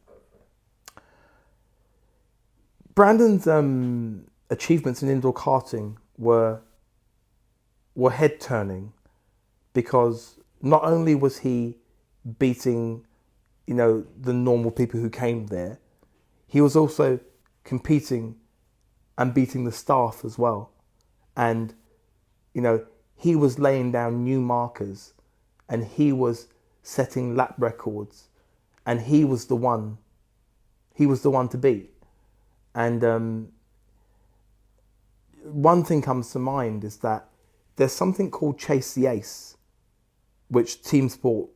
Go for it. Brandon's achievements in indoor karting were head turning because not only was he beating, the normal people who came there, he was also competing and beating the staff as well. And, you know, he was laying down new markers and he was setting lap records and he was the one to beat. And one thing comes to mind is that there's something called Chase the Ace, which Team Sport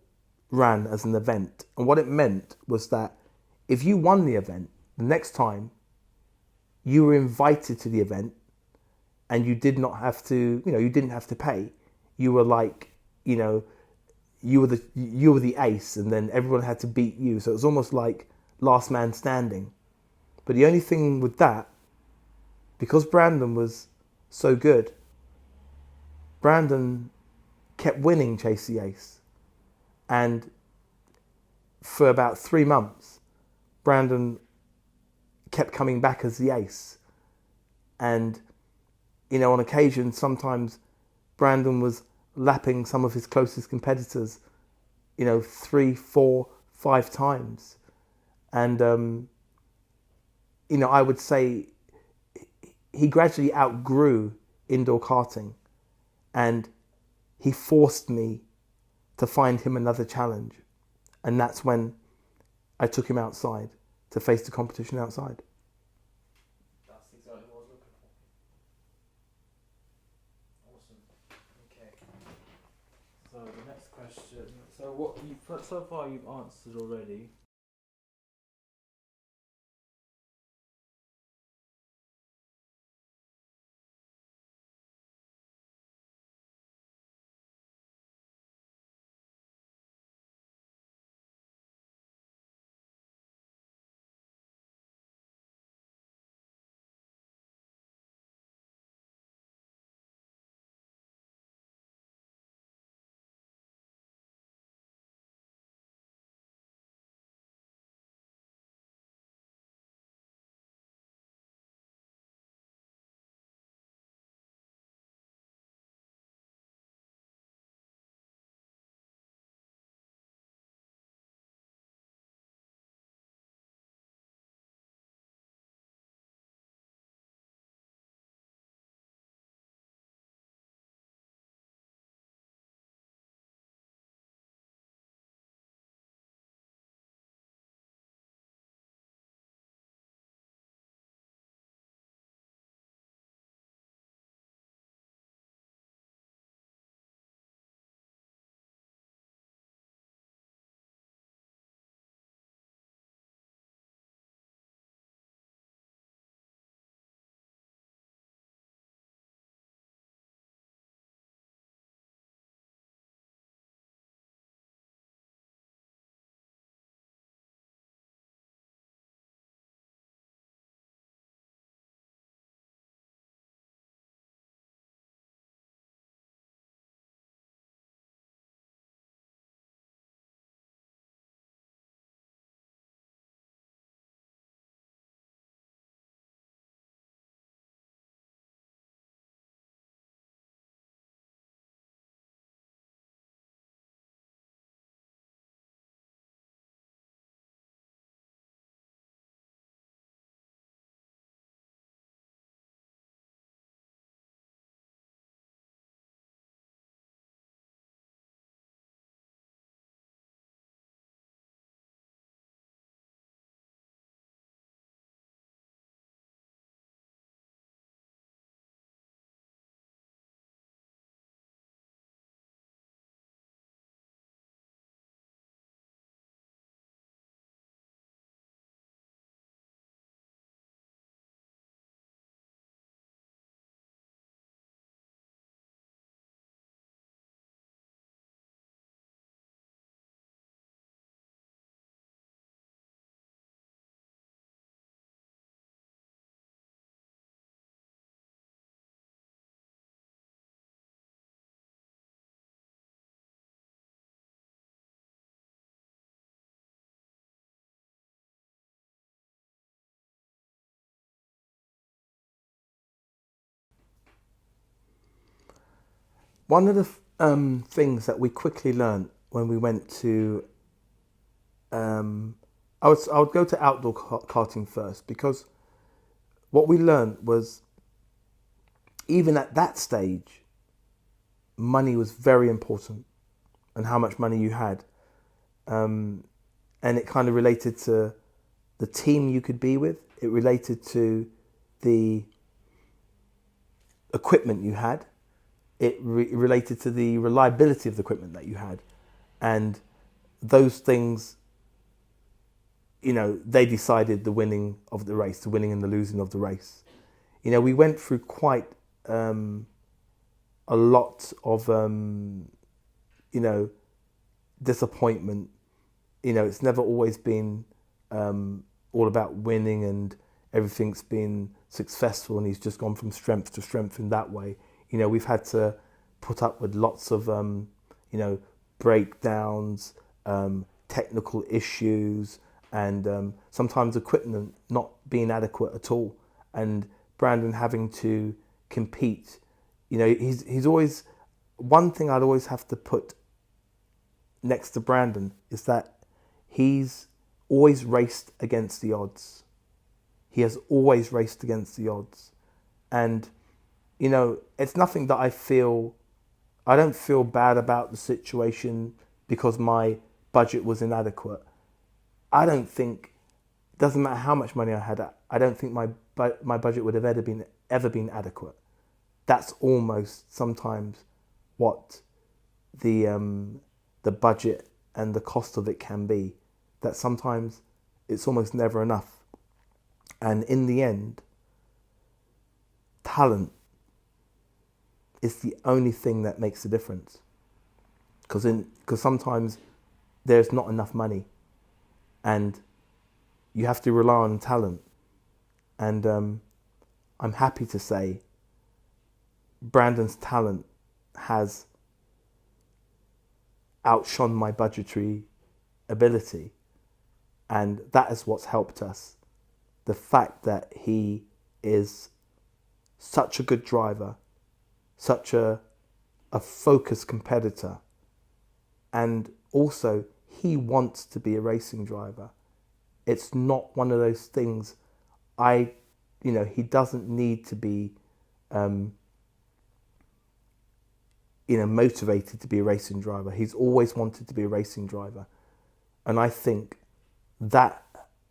ran as an event. And what it meant was that if you won the event, the next time you were invited to the event and you did not have to, you didn't have to pay. You were like, you know, you were the ace, and then everyone had to beat you. So it was almost like last man standing. But the only thing with that, because Brandon was so good, Brandon kept winning Chase the Ace. And for about 3 months, Brandon kept coming back as the ace. And, on occasion, sometimes Brandon was lapping some of his closest competitors, 3, 4, 5 times. And, I would say he gradually outgrew indoor karting, and he forced me to find him another challenge. And that's when I took him outside to face the competition outside. That's exactly what I was looking for. Awesome. Okay. So the next question. So what you so far you've answered already. One of the things that we quickly learned when we went to, I would go to outdoor karting first, because what we learned was, even at that stage, money was very important, and how much money you had. And it kind of related to the team you could be with. It related to the equipment you had. It related to the reliability of the equipment that you had. And those things, they decided the winning of the race, the winning and the losing of the race. We went through quite a lot of, disappointment. It's never always been all about winning and everything's been successful, and he's just gone from strength to strength in that way. We've had to put up with lots of, breakdowns, technical issues, and sometimes equipment not being adequate at all, and Brandon having to compete. He's always, one thing I'd always have to put next to Brandon is that he's always raced against the odds. He has always raced against the odds. And, it's nothing that I don't feel bad about the situation because my budget was inadequate. I don't think, doesn't matter how much money I had, I don't think my budget would have ever been adequate. That's almost sometimes what the budget and the cost of it can be. That sometimes it's almost never enough. And in the end, talent is the only thing that makes a difference. Because sometimes there's not enough money, and you have to rely on talent. And I'm happy to say Brandon's talent has outshone my budgetary ability, and that is what's helped us. The fact that he is such a good driver, such a focused competitor, and also he wants to be a racing driver. It's not one of those things he doesn't need to be motivated to be a racing driver. He's always wanted to be a racing driver. And I think that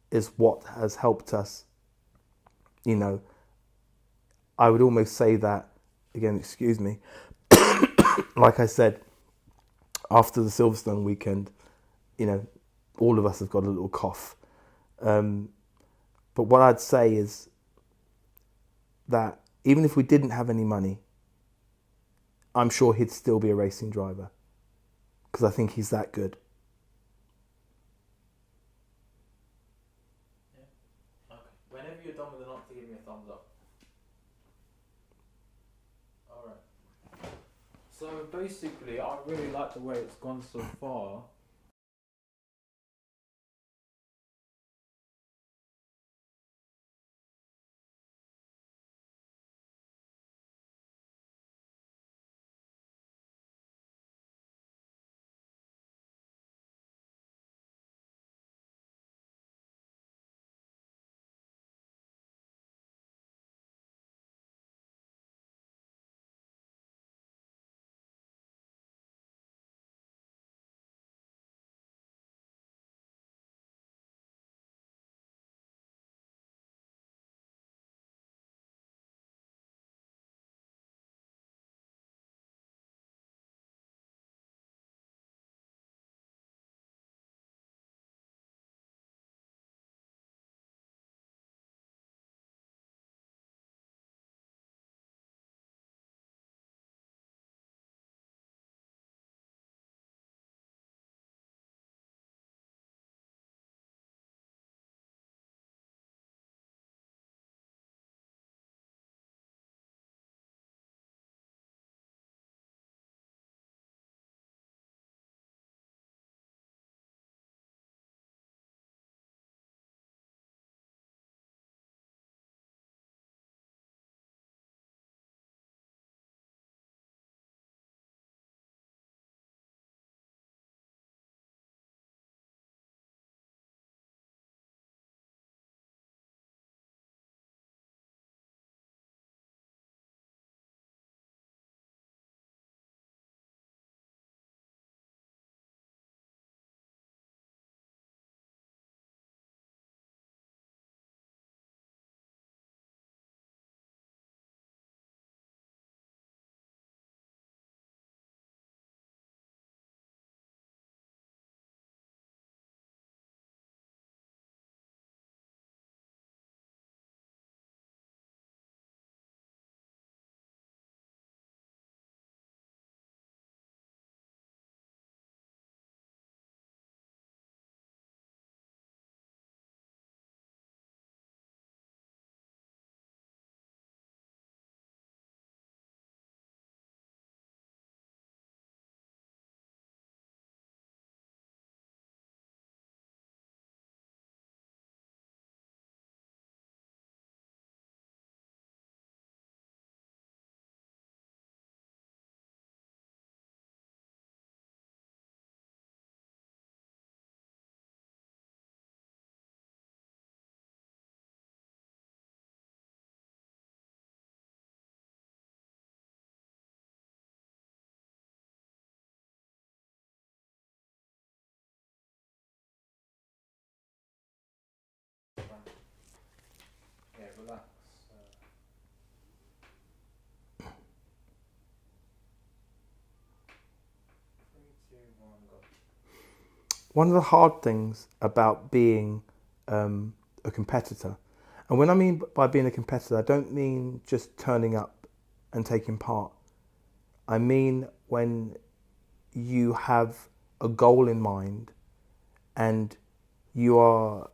is what has helped us. I would almost say that, again, excuse me, like I said, after the Silverstone weekend, all of us have got a little cough. But what I'd say is that even if we didn't have any money, I'm sure he'd still be a racing driver, because I think he's that good. Yeah. Okay. Whenever you're done with an answer, give me a thumbs up. Alright. So basically, I really like the way it's gone so far. One of the hard things about being a competitor, and when I mean by being a competitor, I don't mean just turning up and taking part. I mean when you have a goal in mind and you are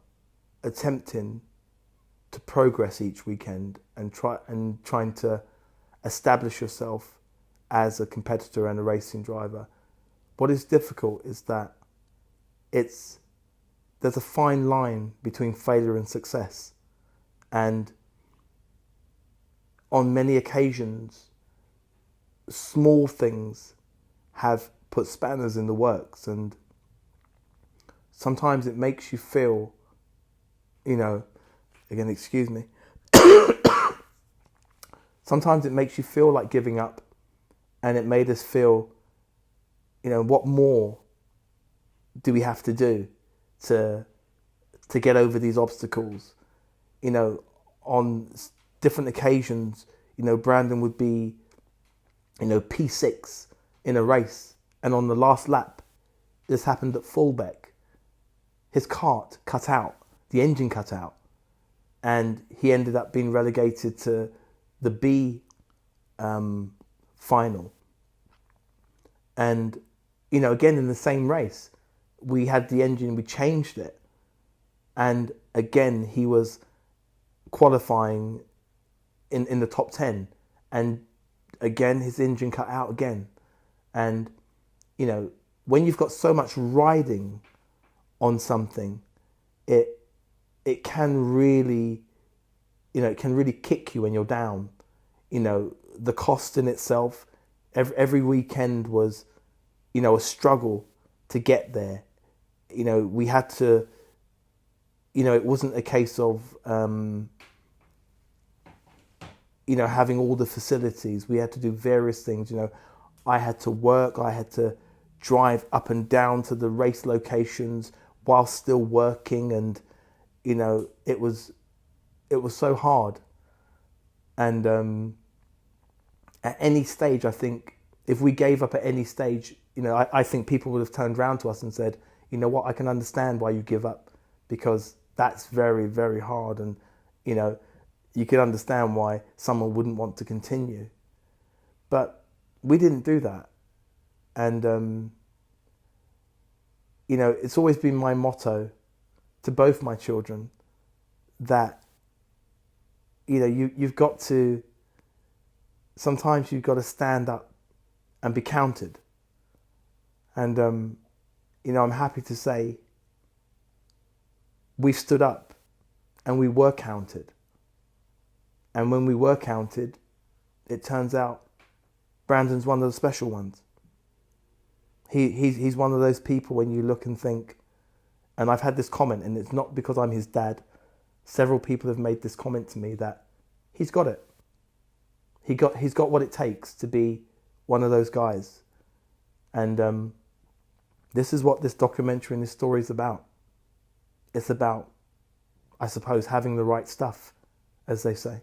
attempting to progress each weekend and trying to establish yourself as a competitor and a racing driver. What is difficult is that there's a fine line between failure and success, and on many occasions small things have put spanners in the works, and sometimes it makes you feel, again, excuse me, sometimes it makes you feel like giving up, and it made us feel, what more do we have to do to get over these obstacles? On different occasions, Brandon would be, P6 in a race, and on the last lap, this happened at Fullbeck, his cart cut out, the engine cut out, and he ended up being relegated to the B final. And, again, in the same race, we had the engine, we changed it. And again, he was qualifying in the top 10. And again, his engine cut out again. And, when you've got so much riding on something, it can really, it can really kick you when you're down. The cost in itself, every weekend was, a struggle to get there. We had to, it wasn't a case of, having all the facilities. We had to do various things. I had to work, I had to drive up and down to the race locations while still working, and, it was so hard. And at any stage, I think, if we gave up at any stage, I think people would have turned around to us and said, you know what, I can understand why you give up, because that's very, very hard. And, you can understand why someone wouldn't want to continue. But we didn't do that. And, it's always been my motto to both my children that, you've got to, sometimes you've got to stand up and be counted. And, I'm happy to say we've stood up and we were counted. And when we were counted, it turns out Brandon's one of the special ones. He's one of those people when you look and think, and I've had this comment, and it's not because I'm his dad. Several people have made this comment to me that he's got it. He's got what it takes to be one of those guys. And this is what this documentary and this story is about. It's about, I suppose, having the right stuff, as they say.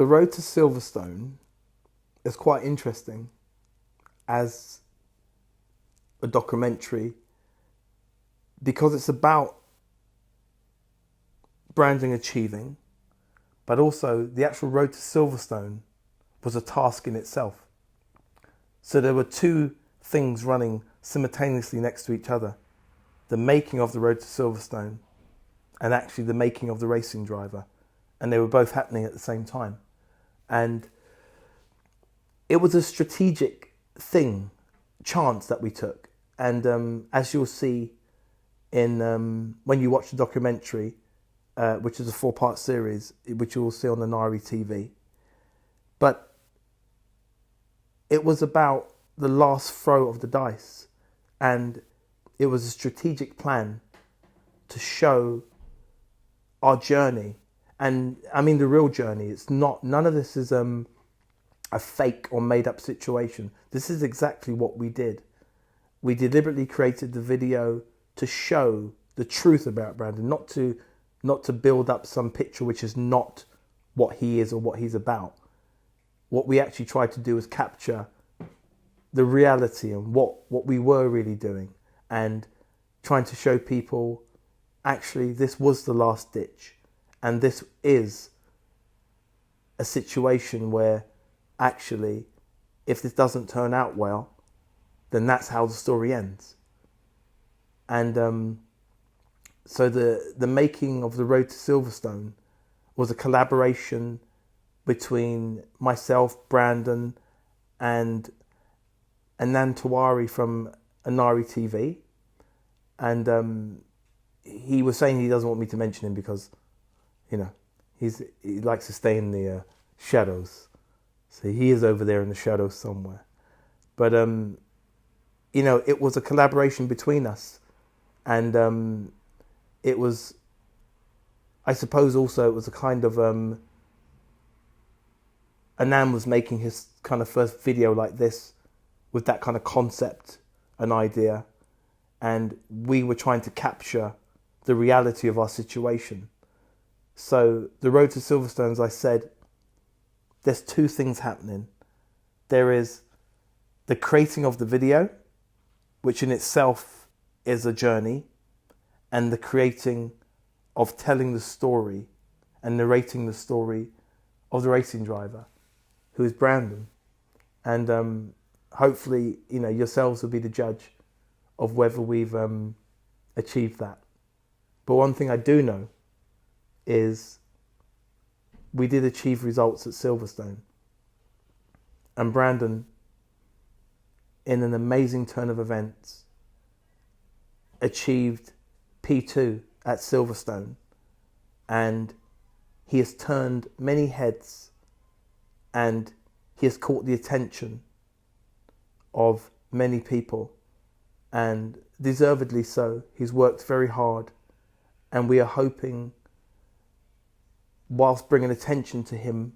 The Road to Silverstone is quite interesting as a documentary because it's about Brandon achieving, but also the actual road to Silverstone was a task in itself. So there were two things running simultaneously next to each other. The making of the road to Silverstone and actually the making of the racing driver. And they were both happening at the same time. And it was a strategic chance that we took. And as you'll see in when you watch the documentary, which is a 4-part series, which you will see on the Nari TV. But it was about the last throw of the dice. And it was a strategic plan to show our journey. And I mean the real journey. It's not, none of this is a fake or made up situation. This is exactly what we did. We deliberately created the video to show the truth about Brandon, not to build up some picture which is not what he is or what he's about. What we actually tried to do is capture the reality and what we were really doing, and trying to show people actually this was the last ditch, and this is a situation where actually if this doesn't turn out well, then that's how the story ends. And so the making of the Road to Silverstone was a collaboration between myself, Brandon, and Anand Tiwari from Anari TV. And he was saying he doesn't want me to mention him because, you know, he likes to stay in the shadows. So he is over there in the shadows somewhere. But, you know, it was a collaboration between us. And it was, I suppose also it was a kind of, Anand was making his kind of first video like this with that kind of concept and idea. And we were trying to capture the reality of our situation. So the Road to Silverstone, as I said, there's two things happening. There is the creating of the video, which in itself is a journey, and the creating of telling the story and narrating the story of the racing driver, who is Brandon. And hopefully, you know, yourselves will be the judge of whether we've achieved that. But one thing I do know is we did achieve results at Silverstone. And Brandon, in an amazing turn of events, achieved P2 at Silverstone. And he has turned many heads, and he has caught the attention of many people, and deservedly so. He's worked very hard, and we are hoping, whilst bringing attention to him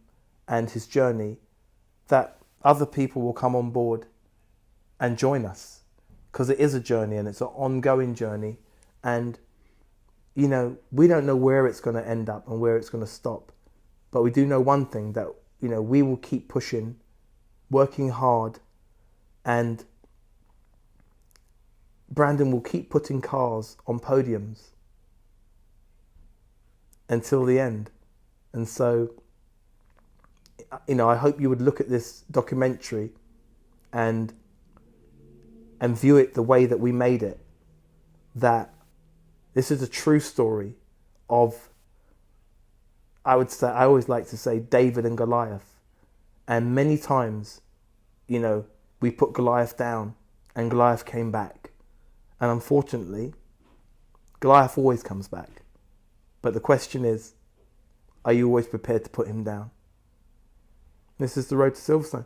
and his journey, that other people will come on board and join us, because it is a journey and it's an ongoing journey. And, you know, we don't know where it's going to end up and where it's going to stop, but we do know one thing, that, you know, we will keep pushing, working hard, and Brandon will keep putting cars on podiums until the end. And so, you know, I hope you would look at this documentary and view it the way that we made it, that this is a true story of, I would say, I always like to say, David and Goliath. And many times, you know, we put Goliath down and Goliath came back. And unfortunately, Goliath always comes back. But the question is, are you always prepared to put him down? This is the Road to Silverstone.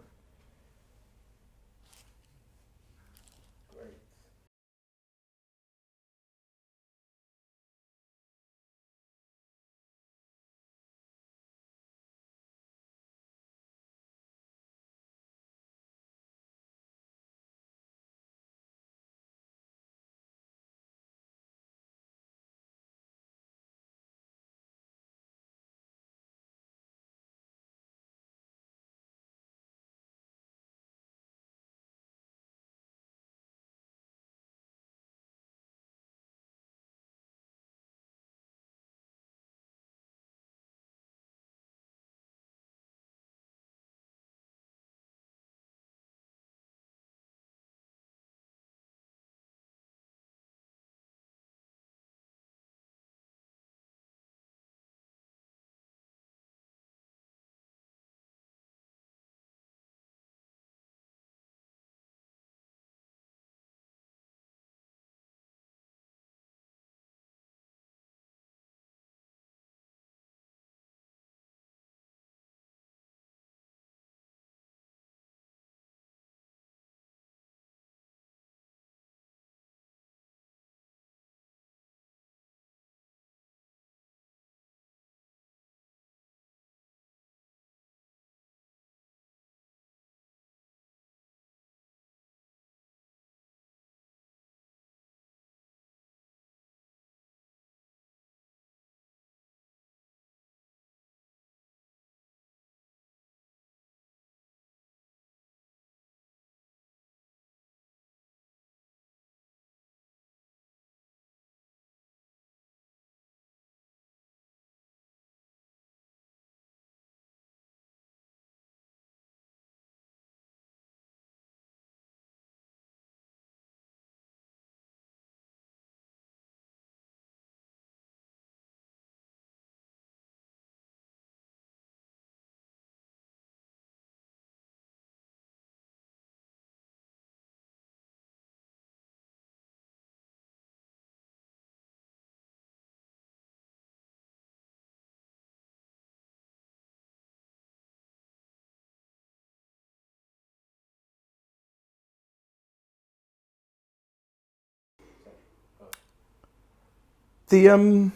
The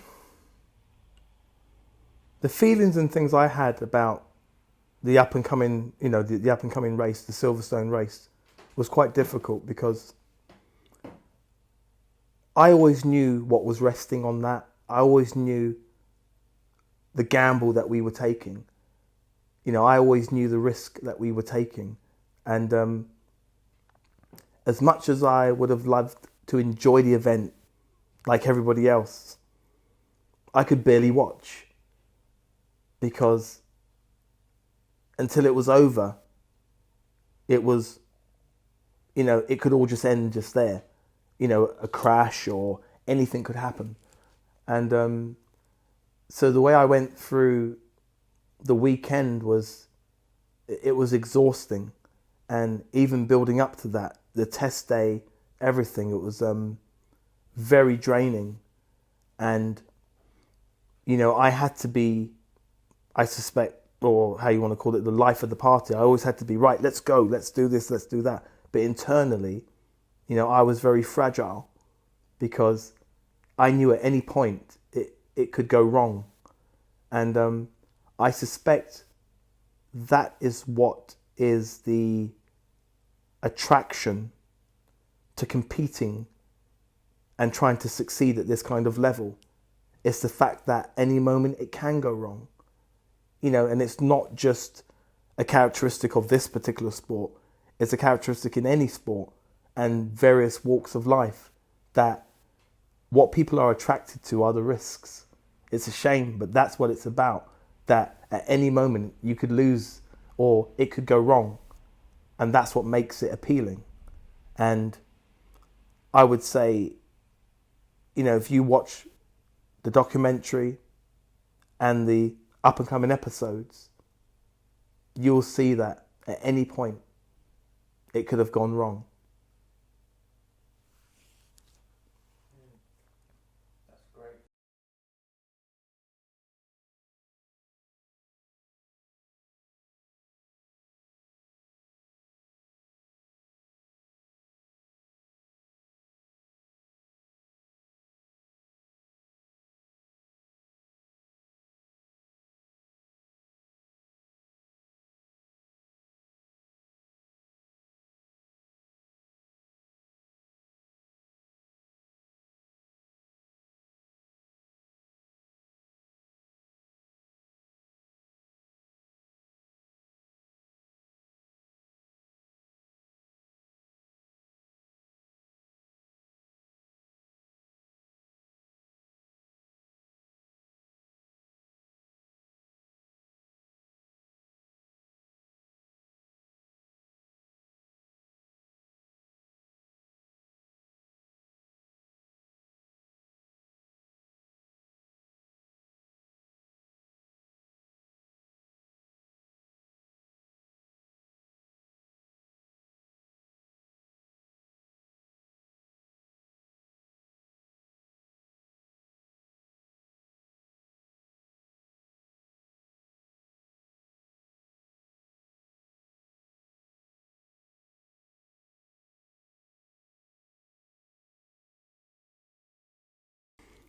the feelings and things I had about the up and coming, the up and coming race, the Silverstone race, was quite difficult because I always knew what was resting on that. I always knew the gamble that we were taking. I always knew the risk that we were taking. And as much as I would have loved to enjoy the event like everybody else, I could barely watch because until it was over, it was, it could all just end just there. A crash or anything could happen. And so the way I went through the weekend was, it was exhausting. And even building up to that, the test day, everything, it was very draining. And, I had to be, I suspect, or how you want to call it, the life of the party. I always had to be, right, let's go, let's do this, let's do that. But internally, I was very fragile because I knew at any point it could go wrong. And I suspect that is what is the attraction to competing and trying to succeed at this kind of level. It's the fact that any moment it can go wrong. And it's not just a characteristic of this particular sport. It's a characteristic in any sport and various walks of life, that what people are attracted to are the risks. It's a shame, but that's what it's about. That at any moment you could lose or it could go wrong. And that's what makes it appealing. And I would say, if you watch the documentary and the up and coming episodes, you'll see that at any point it could have gone wrong. That's great.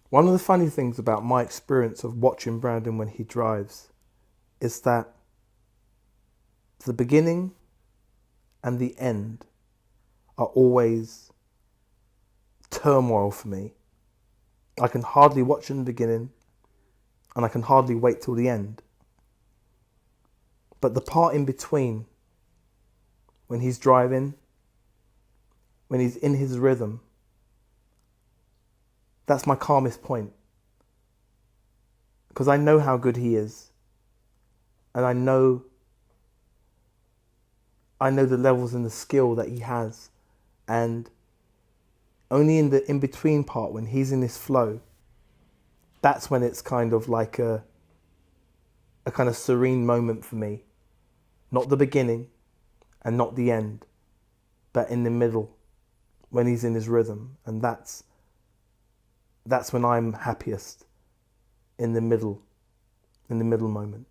One of the funny things about my experience of watching Brandon when he drives is that the beginning and the end are always turmoil for me. I can hardly watch in the beginning and I can hardly wait till the end. But the part in between, when he's driving, when he's in his rhythm, that's my calmest point. Because I know how good he is. And I know the levels and the skill that he has. And only in the in-between part, when he's in this flow, that's when it's kind of like a kind of serene moment for me. Not the beginning and not the end, but in the middle, when he's in his rhythm. And that's when I'm happiest, in the middle moment.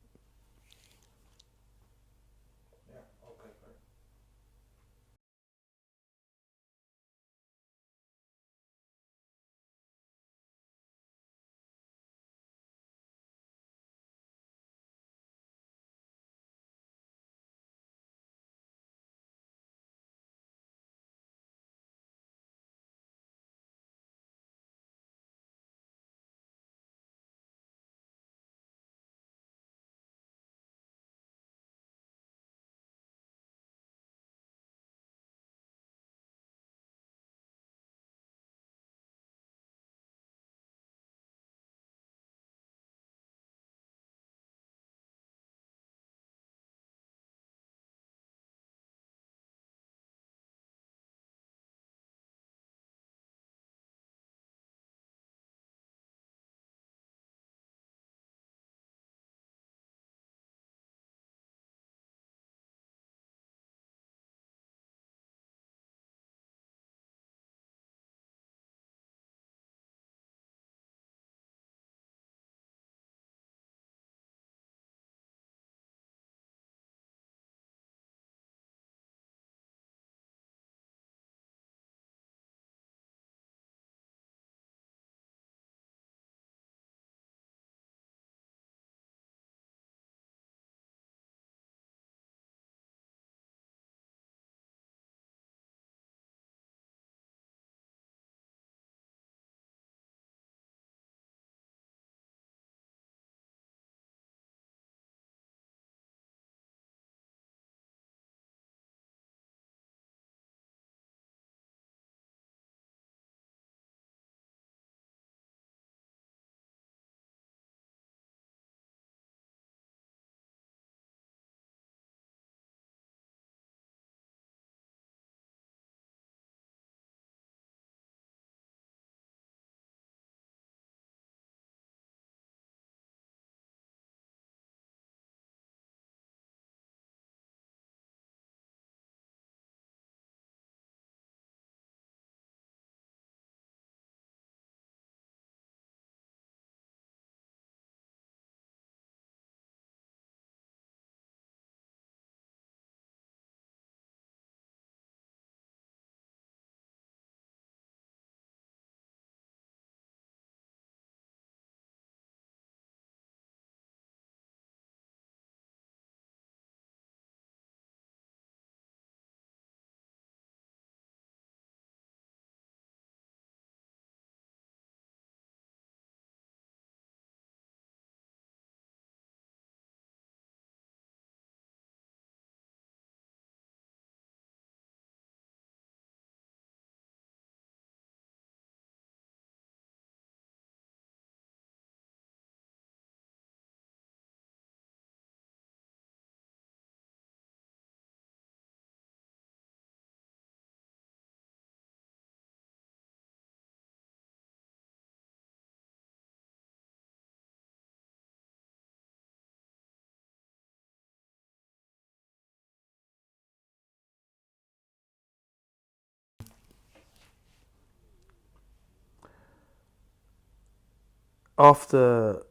after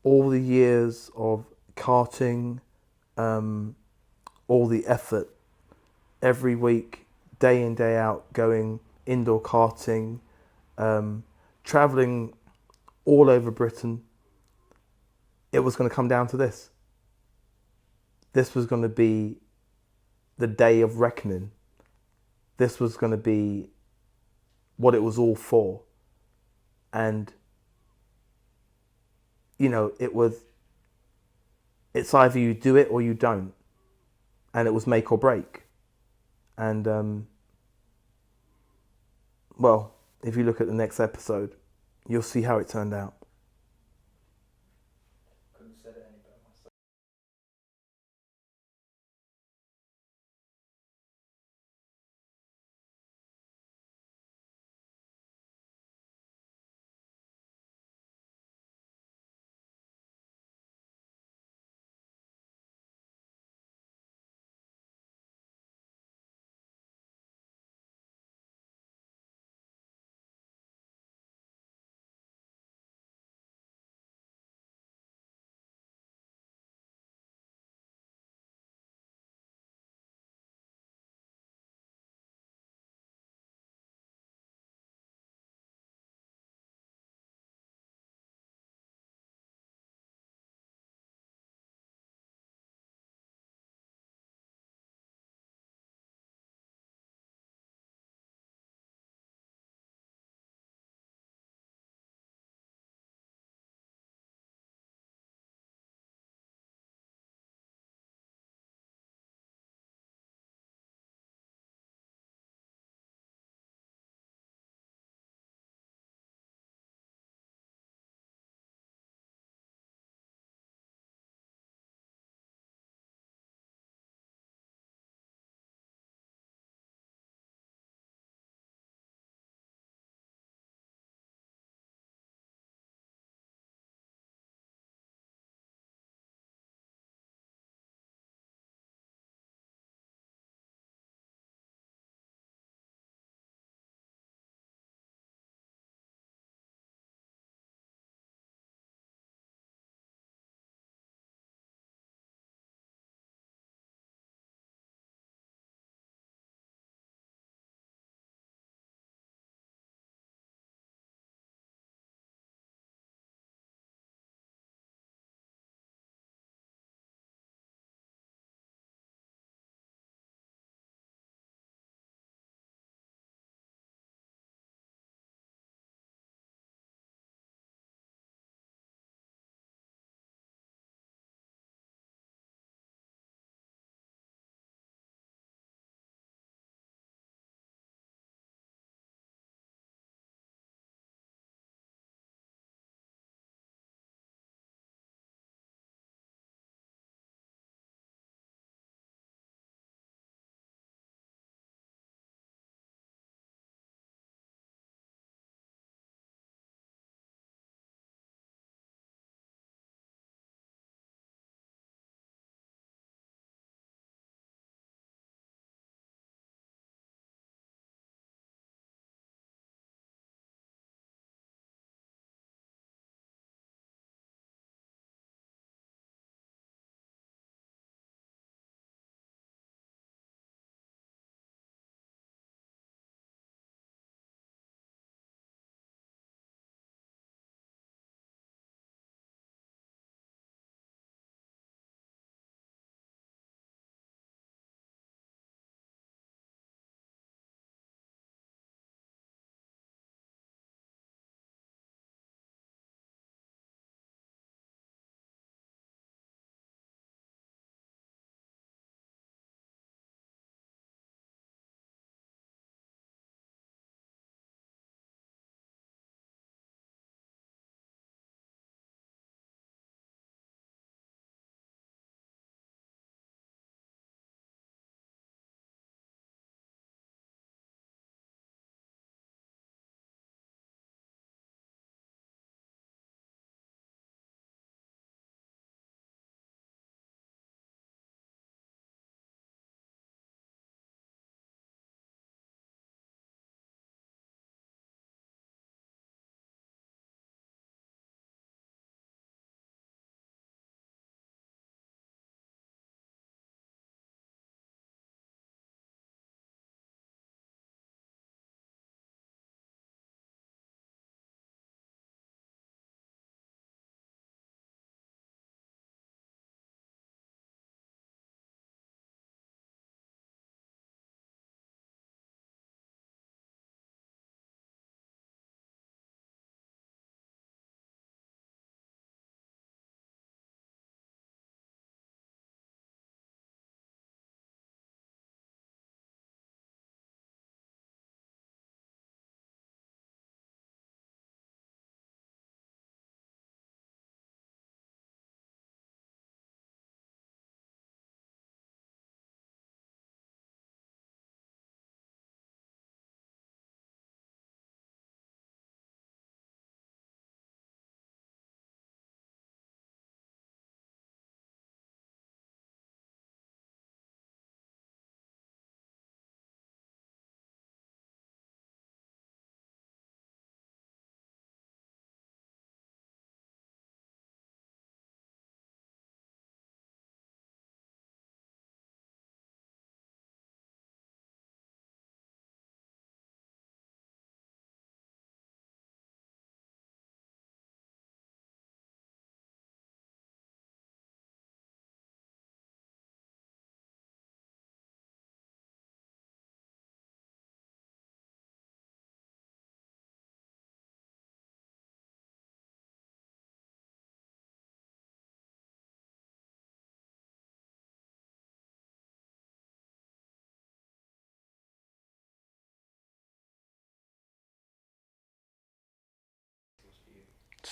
all the years of karting, all the effort every week, day in, day out, going indoor karting, travelling all over Britain, it was going to come down to this. This was going to be the day of reckoning. This was going to be what it was all for. And, you know, it's either you do it or you don't. And it was make or break. And, well, if you look at the next episode, you'll see how it turned out.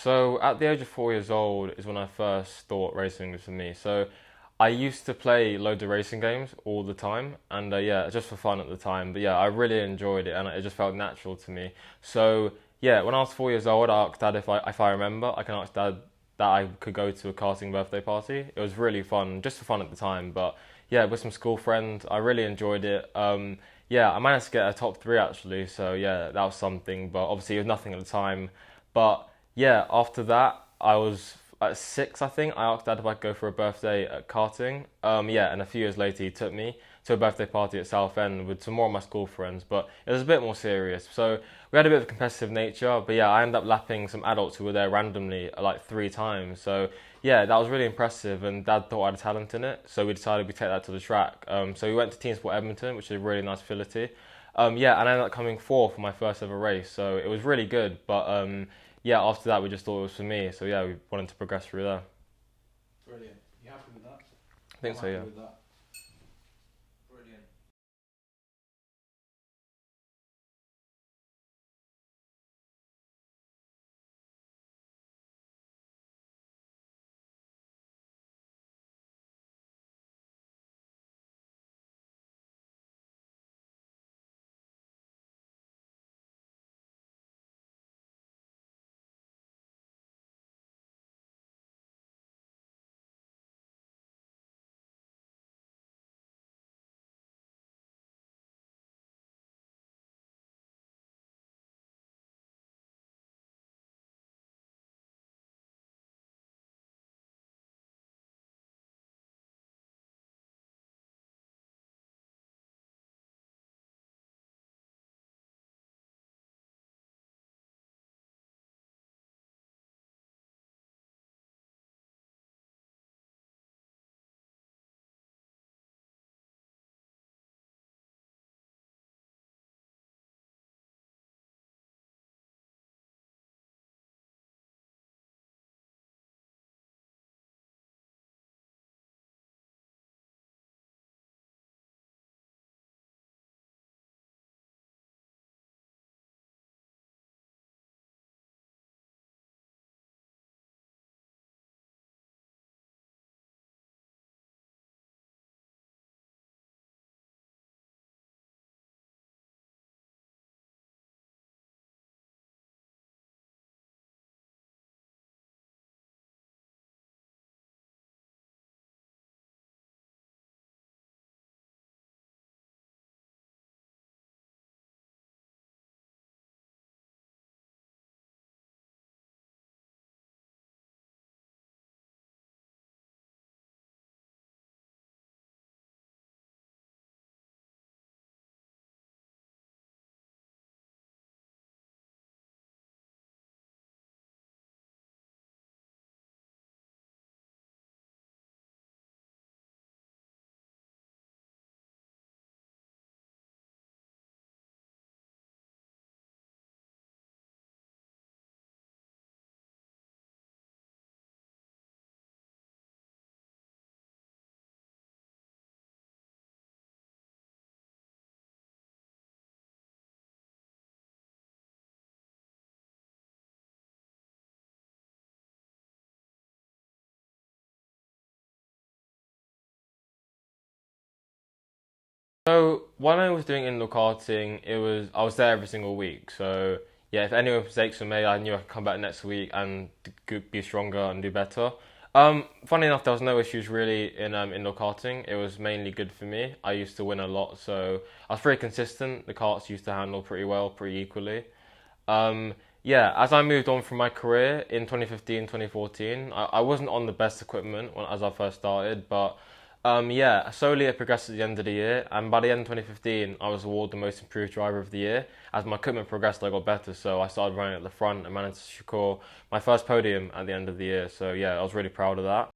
So at the age of 4 years old is when I first thought racing was for me. So I used to play loads of racing games all the time, and yeah, just for fun at the time. But yeah, I really enjoyed it, and it just felt natural to me. So yeah, when I was 4 years old, I asked Dad if I remember. I can ask Dad that I could go to a karting birthday party. It was really fun, just for fun at the time. But yeah, with some school friends, I really enjoyed it. Yeah, I managed to get a top three actually, so yeah, that was something. But obviously, it was nothing at the time. But yeah, after that, I was at 6, I think. I asked Dad if I could go for a birthday at karting. Yeah, and a few years later, he took me to a birthday party at Southend with some more of my school friends, but it was a bit more serious. So we had a bit of a competitive nature, but yeah, I ended up lapping some adults who were there randomly like 3 times. So yeah, that was really impressive, and Dad thought I had talent in it, so we decided we'd take that to the track. So we went to Team Sport Edmonton, which is a really nice facility. Yeah, and I ended up coming fourth for my first ever race, so it was really good. But yeah, after that, we just thought it was for me. So yeah, we wanted to progress through there. Brilliant. You happy with that? I think I'm so, happy yeah. with that. Brilliant. So when I was doing indoor karting, I was there every single week. So yeah, if any mistakes were made, I knew I could come back next week and be stronger and do better. Funny enough, there was no issues really in indoor karting. It was mainly good for me. I used to win a lot, so I was very consistent. The karts used to handle pretty well, pretty equally. Um, yeah, as I moved on from my career in 2015, 2014, I wasn't on the best equipment as I first started, but yeah, slowly it progressed at the end of the year, and by the end of 2015, I was awarded the most improved driver of the year. As my equipment progressed, I got better, so I started running at the front and managed to secure my first podium at the end of the year. So yeah, I was really proud of that.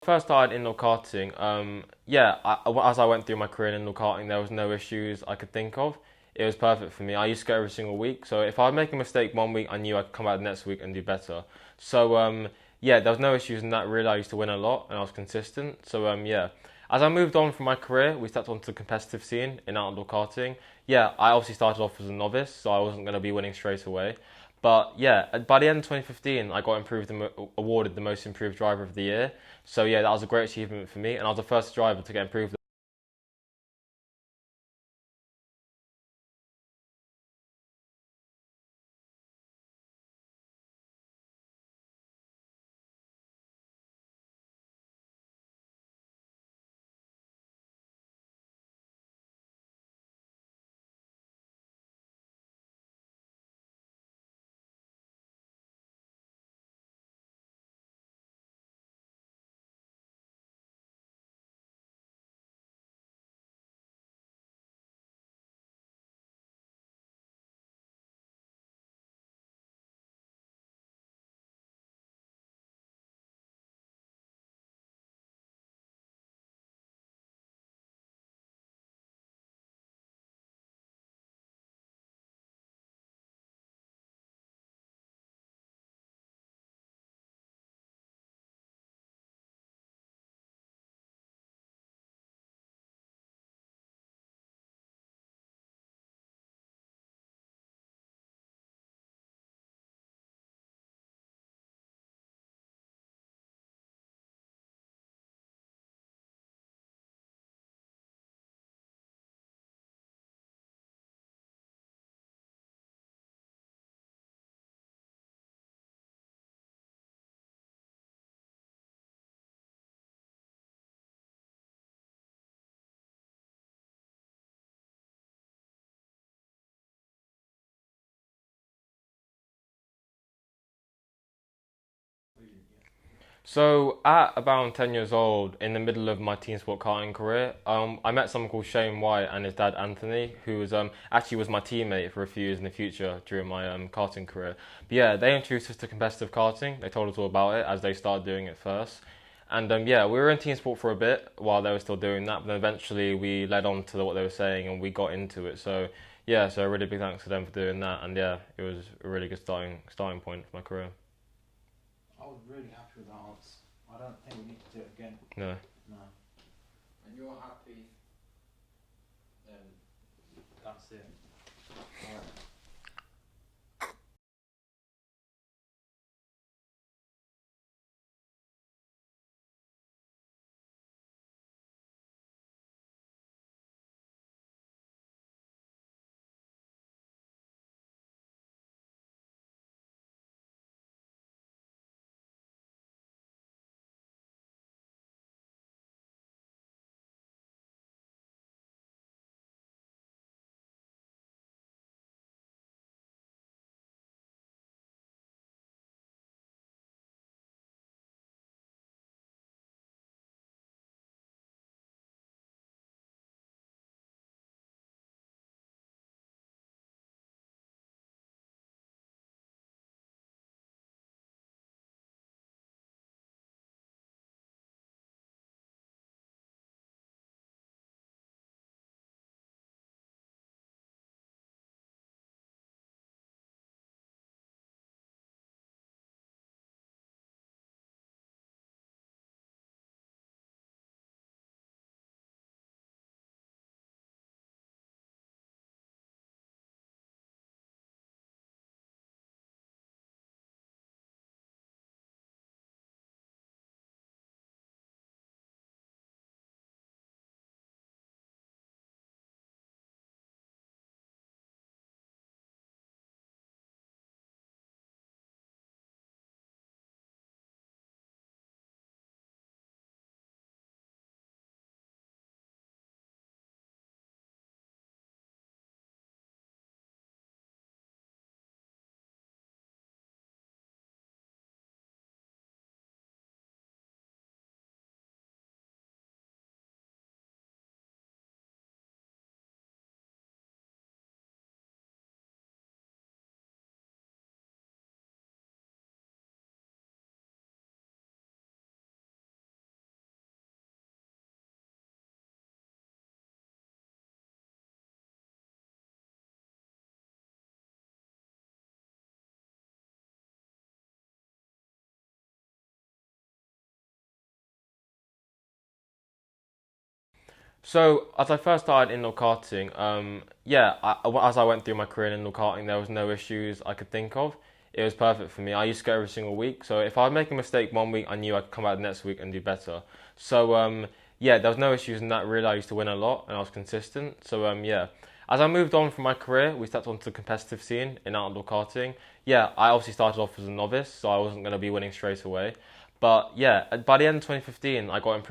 first started indoor karting, as I went through my career in indoor karting, there was no issues I could think of. It was perfect for me. I used to go every single week, so if I make a mistake one week, I knew I'd come out the next week and do better. So there was no issues in that. Really, I used to win a lot, and I was consistent. So as I moved on from my career, we stepped onto the competitive scene in outdoor karting. Yeah, I obviously started off as a novice, so I wasn't going to be winning straight away. But yeah, by the end of 2015, I got awarded the most improved driver of the year. So yeah, that was a great achievement for me, and I was the first driver to get improved. So at about 10 years old, in the middle of my team sport karting career, I met someone called Shane White and his dad Anthony, who was actually was my teammate for a few years in the future during my karting career. But yeah, they introduced us to competitive karting. They told us all about it as they started doing it first. And we were in team sport for a bit while they were still doing that, but then eventually we led on to what they were saying and we got into it. So yeah, so a really big thanks to them for doing that. And yeah, it was a really good starting point for my career. I was really happy with that answer. I don't think we need to do it again. No. No. And you're happy, then That's it. Alright. So as I first started indoor karting, yeah, as I went through my career in indoor karting, there was no issues I could think of. It was perfect for me. I used to go every single week, so if I make a mistake one week, I knew I'd come out the next week and do better. So yeah, there was no issues in that. Really, I used to win a lot, and I was consistent. So yeah, as I moved on from my career, we stepped onto the competitive scene in outdoor karting. Yeah, I obviously started off as a novice, so I wasn't going to be winning straight away. But yeah, by the end of 2015, I got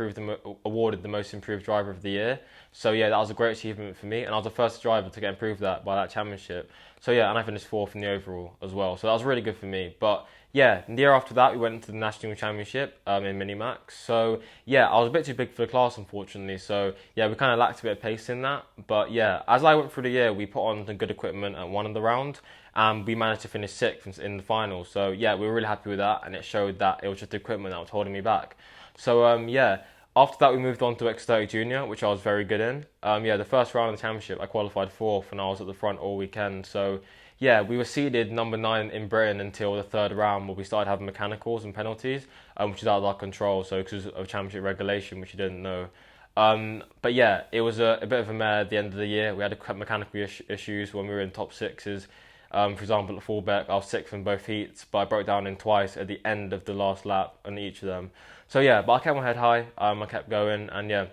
awarded the most improved driver of the year. So yeah, that was a great achievement for me, and I was the first driver to get improved that by that championship. So yeah, and I finished fourth in the overall as well. So that was really good for me. But yeah, the year after that, we went into the national championship in Minimax. So yeah, I was a bit too big for the class, unfortunately. So yeah, we kind of lacked a bit of pace in that. But yeah, as I went through the year, we put on the good equipment at one of the round, and we managed to finish sixth in the final. So yeah, we were really happy with that, and it showed that it was just the equipment that was holding me back. So yeah, after that we moved on to X30 Junior, which I was very good in. Yeah, the first round of the championship I qualified fourth, and I was at the front all weekend. So yeah, we were seeded number 9 in Britain until the third round, where we started having mechanicals and penalties, which is out of our control. So because of championship regulation, which you didn't know. But yeah, it was a bit of a mare at the end of the year. We had mechanical issues when we were in top sixes. For example, at fullback, I was sixth in both heats, but I broke down in twice at the end of the last lap on each of them. So yeah, but I kept my head high. I kept going, and yeah,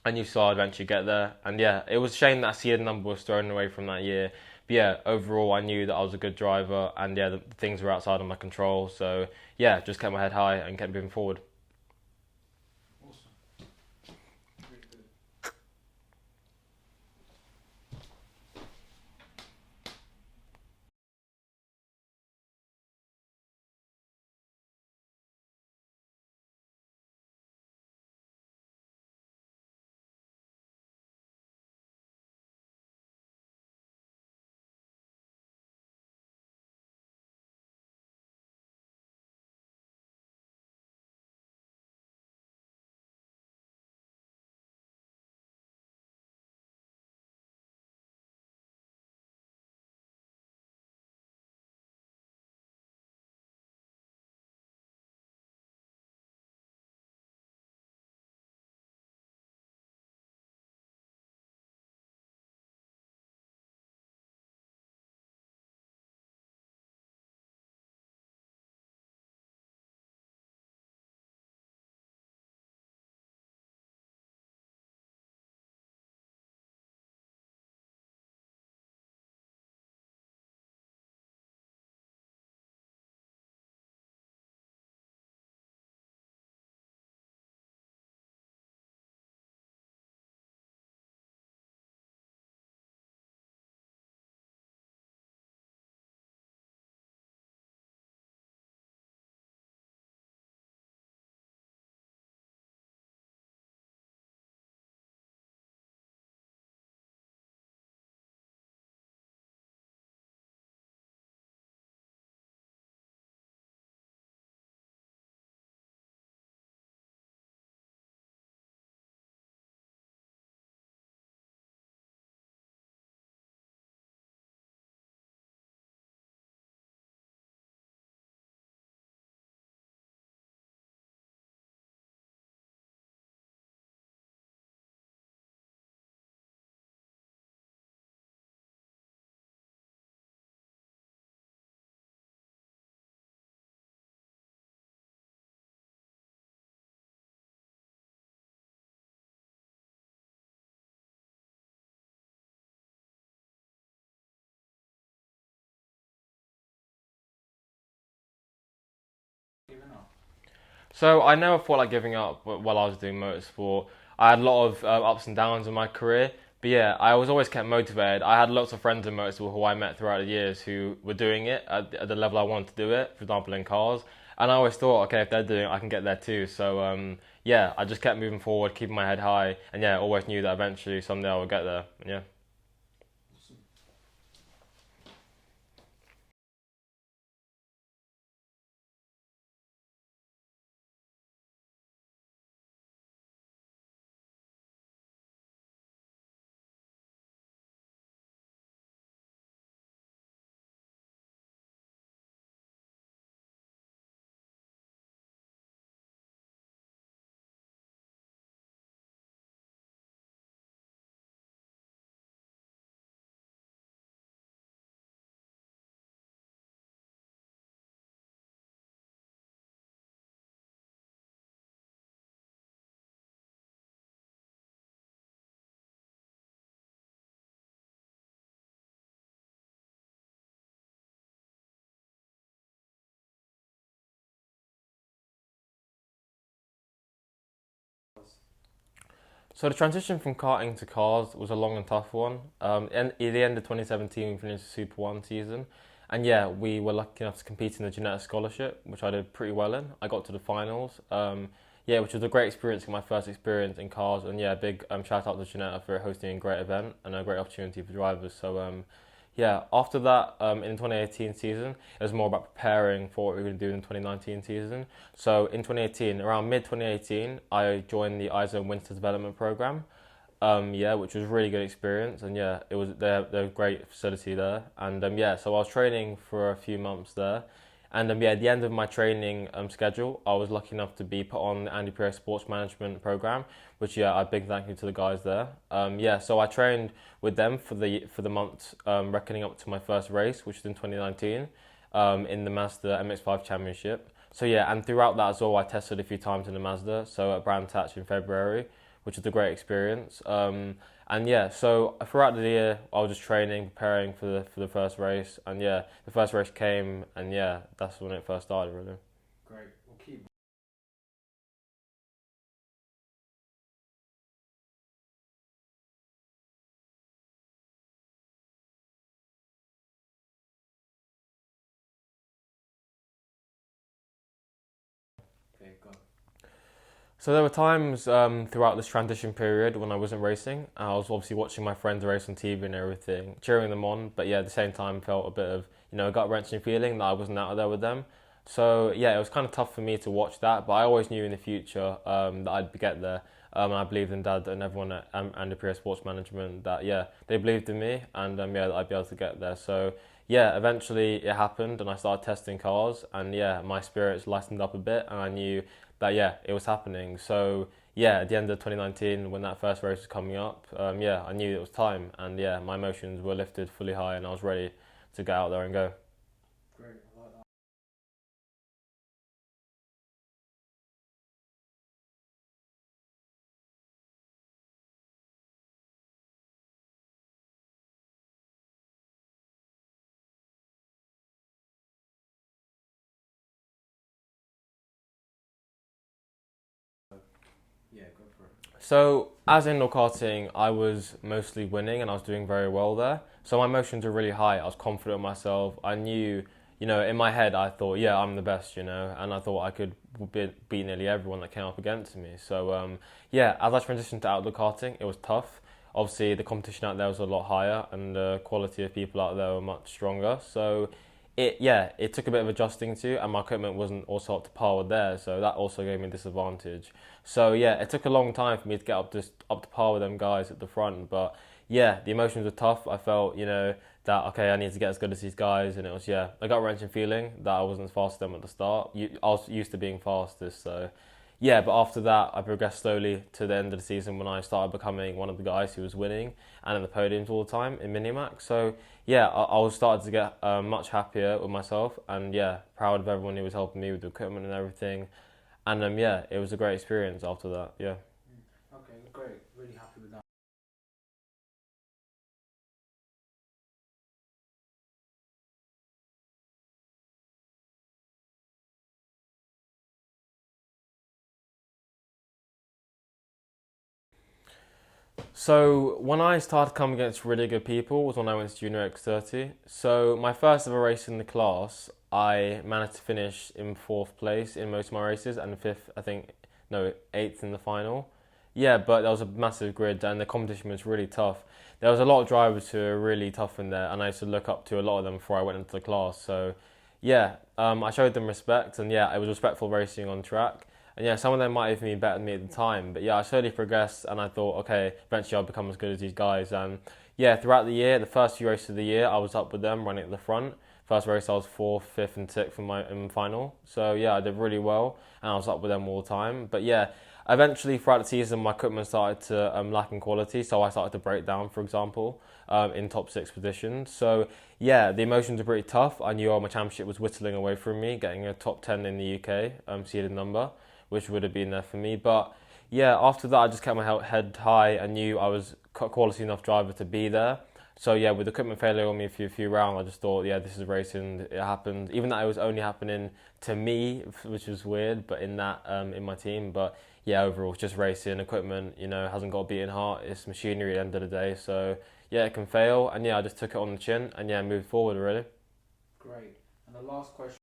I knew I'd eventually get there. And yeah, it was a shame that seeded number was thrown away from that year. But yeah, overall, I knew that I was a good driver, and yeah, the things were outside of my control. So yeah, just kept my head high and kept moving forward. Awesome. Really good. Giving up. So I never thought like giving up while I was doing motorsport. I had a lot of ups and downs in my career, but yeah, I was always kept motivated. I had lots of friends in motorsport who I met throughout the years who were doing it at the level I wanted to do it. For example, in cars, and I always thought, okay, if they're doing it, I can get there too. So yeah, I just kept moving forward, keeping my head high, and yeah, always knew that eventually someday I would get there. Yeah. So the transition from karting to cars was a long and tough one. And at the end of 2017, we finished the Super One season, and yeah, we were lucky enough to compete in the Genetic Scholarship, which I did pretty well in. I got to the finals. Yeah, which was a great experience, my first experience in cars, and yeah, big shout out to Genetic for hosting a great event and a great opportunity for drivers. So yeah, after that, in the 2018 season, it was more about preparing for what we were going to do in the 2019 season. So in 2018, around mid-2018, I joined the ISO Winter Development Program, yeah, which was a really good experience. And yeah, it was they're a great facility there. And yeah, so I was training for a few months there. And yeah, at the end of my training schedule, I was lucky enough to be put on the Andy Pierre Sports Management Program, which yeah, a big thank you to the guys there. Yeah, so I trained with them for the month, reckoning up to my first race, which was in 2019, in the Mazda MX-5 Championship. So yeah, and throughout that as well, I tested a few times in the Mazda. So at Brands Hatch in February, which was a great experience. And yeah, so throughout the year, I was just training, preparing for the first race, and yeah, the first race came, and yeah, that's when it first started, really. Great. We'll keep. Okay, go. So there were times throughout this transition period when I wasn't racing. I was obviously watching my friends race on TV and everything, cheering them on, but yeah, at the same time felt a bit of, a gut-wrenching feeling that I wasn't out there with them. So yeah, it was kind of tough for me to watch that, but I always knew in the future that I'd get there. And I believed in Dad and everyone at Andy Pierre Sports Management that, yeah, they believed in me, and yeah, that I'd be able to get there. So yeah, eventually it happened, and I started testing cars, and yeah, my spirits lightened up a bit, and I knew that yeah, it was happening. So yeah, at the end of 2019, when that first race was coming up, yeah, I knew it was time, and yeah, my emotions were lifted fully high, and I was ready to get out there and go. Great. I like that. Yeah, go for it. So as indoor karting, I was mostly winning, and I was doing very well there. So my emotions were really high. I was confident in myself. I knew, in my head, I thought, yeah, I'm the best, and I thought I could beat nearly everyone that came up against me. So yeah, as I transitioned to outdoor karting, it was tough. Obviously, the competition out there was a lot higher, and the quality of people out there were much stronger. So it took a bit of adjusting to, and my equipment wasn't also up to par with theirs, so that also gave me a disadvantage. So yeah, it took a long time for me to get up to par with them guys at the front, but yeah, the emotions were tough. I felt, that okay, I need to get as good as these guys, and it was a gut-wrenching feeling that I wasn't as fast as them at the start. I was used to being fastest, so yeah, but after that, I progressed slowly to the end of the season when I started becoming one of the guys who was winning and in the podiums all the time in Minimax. So yeah, I was starting to get much happier with myself, and yeah, proud of everyone who was helping me with the equipment and everything. And yeah, it was a great experience after that. Yeah. Okay, great. Really happy with that. So when I started coming against really good people was when I went to Junior X30. So my first ever race in the class, I managed to finish in 4th place in most of my races, and 5th, I think, no, 8th in the final. Yeah, but there was a massive grid, and the competition was really tough. There was a lot of drivers who were really tough in there, and I used to look up to a lot of them before I went into the class. So yeah, I showed them respect, and yeah, it was respectful racing on track. And yeah, some of them might even be better than me at the time. But yeah, I slowly progressed, and I thought, okay, eventually I'll become as good as these guys. And yeah, throughout the year, the first few races of the year, I was up with them, running at the front. First race, I was 4th, 5th, and 6th in my final. So yeah, I did really well, and I was up with them all the time. But yeah, eventually throughout the season, my equipment started to lack in quality, so I started to break down, for example, in top 6 positions. So yeah, the emotions were pretty tough. I knew my championship was whittling away from me, getting a top 10 in the UK seeded number, which would have been there for me. But yeah, after that, I just kept my head high. I knew I was quality enough driver to be there. So yeah, with the equipment failing on me a few rounds, I just thought, yeah, this is racing. It happened, even though it was only happening to me, which was weird. But in my team, but yeah, overall, it's just racing. Equipment, hasn't got a beating heart. It's machinery at the end of the day. So yeah, it can fail, and yeah, I just took it on the chin, and yeah, moved forward really. Great. And the last question.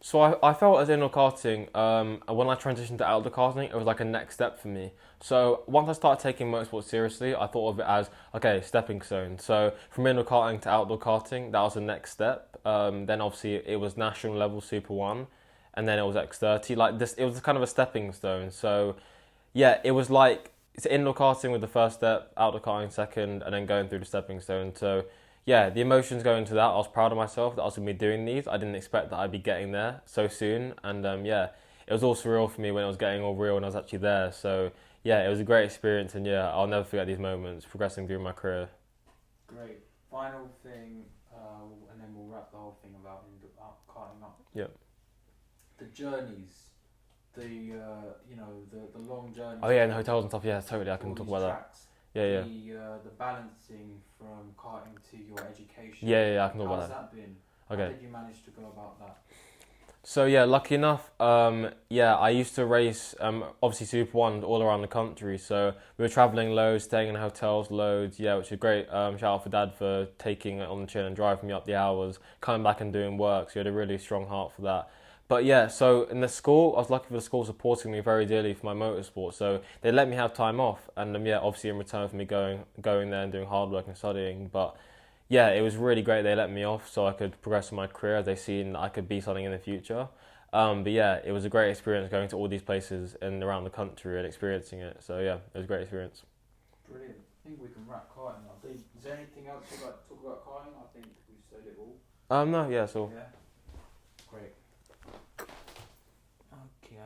So I felt as indoor karting, and when I transitioned to outdoor karting, it was like a next step for me. So once I started taking motorsport seriously, I thought of it as, okay, stepping stone. So from indoor karting to outdoor karting, that was the next step. Then obviously it was national level Super 1, and then it was X30. Like this, it was kind of a stepping stone. So yeah, it was like it's indoor karting with the first step, outdoor karting second, and then going through the stepping stone. So yeah, the emotions going into that, I was proud of myself that I was going to be doing these. I didn't expect that I'd be getting there so soon, and yeah, it was all surreal for me when it was getting all real and I was actually there. So yeah, it was a great experience, and yeah, I'll never forget these moments progressing through my career. Great. Final thing, and then we'll wrap the whole thing about karting up. Yeah. The journeys, the long journeys. Oh yeah, and hotels and stuff. Yeah, totally. I can all talk these about that. tracks, Yeah. The balancing from karting to your education. Yeah, I can talk How's about that. that been? Okay. How did you manage to go about that? So yeah, lucky enough, I used to race, obviously Super 1 all around the country. So we were travelling loads, staying in hotels loads, yeah, which is great. Shout out for Dad for taking it on the chin and driving me up the hours, coming back and doing work. So he had a really strong heart for that. But yeah, so in the school, I was lucky for the school supporting me very dearly for my motorsport. So they let me have time off, and yeah, obviously in return for me going there and doing hard work and studying. But yeah, it was really great they let me off so I could progress in my career as they seen that I could be something in the future. But yeah, it was a great experience going to all these places and around the country and experiencing it. So yeah, it was a great experience. Brilliant. I think we can wrap karting up. Is there anything else you'd like to talk about karting? I think we've said it all. No, yeah, so Yeah. Great. Okay.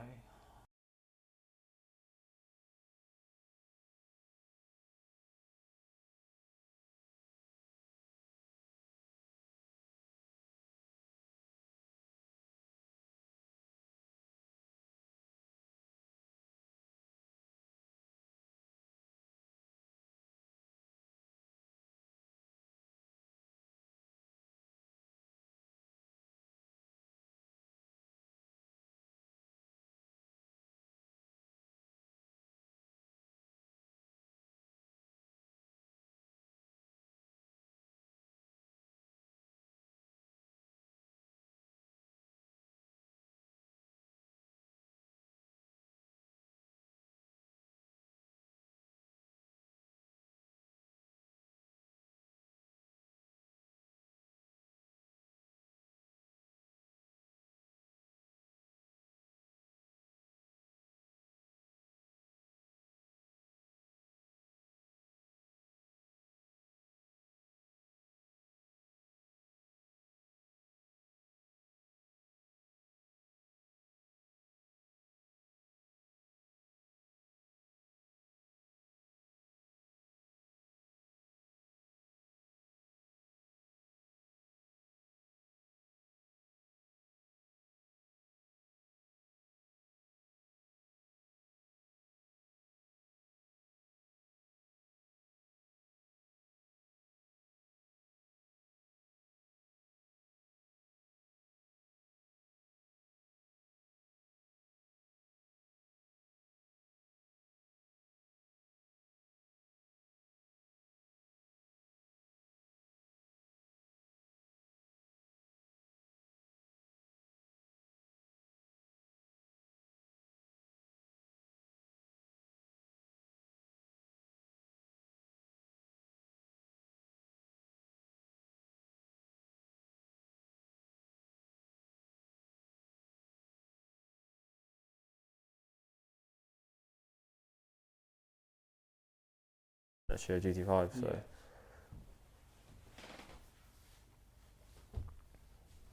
next year GT5. So. Yeah.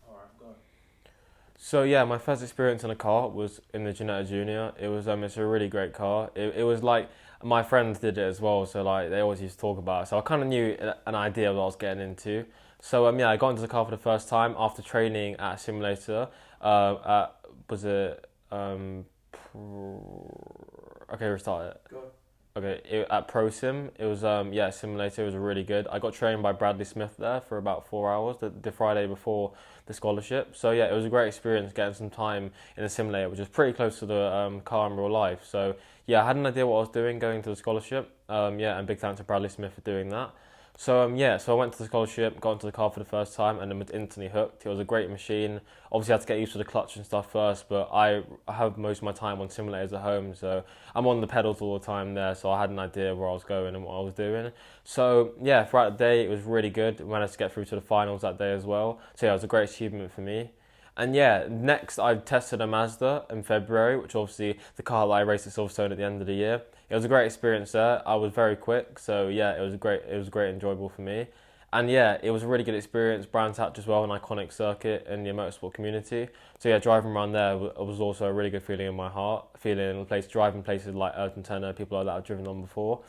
Alright, go. So yeah, my first experience in a car was in the Ginetta Junior. It was it's a really great car. It was like my friends did it as well, so like they always used to talk about it. So I kind of knew an idea of what I was getting into. So yeah, I got into the car for the first time after training at a simulator. Was it okay, restart it. Go. Okay, at ProSim, it was a simulator. It was really good. I got trained by Bradley Smith there for about 4 hours the Friday before the scholarship. So yeah, it was a great experience getting some time in a simulator, which is pretty close to the car in real life. So yeah, I had an idea what I was doing going to the scholarship. And big thanks to Bradley Smith for doing that. So so I went to the scholarship, got into the car for the first time, and then was instantly hooked. It was a great machine. Obviously, I had to get used to the clutch and stuff first, but I have most of my time on simulators at home, so I'm on the pedals all the time there. So I had an idea where I was going and what I was doing. So yeah, throughout the day, it was really good. We managed to get through to the finals that day as well. So yeah, it was a great achievement for me. And yeah, next I tested a Mazda in February, which obviously the car that I raced at Silverstone at the end of the year. It was a great experience there. I was very quick, so yeah, it was great, enjoyable for me. And yeah, it was a really good experience. Brands Hatch as well, an iconic circuit in the motorsport community. So yeah, driving around there was also a really good feeling in my heart. Driving places like Ayrton Senna, people like that I've driven on before.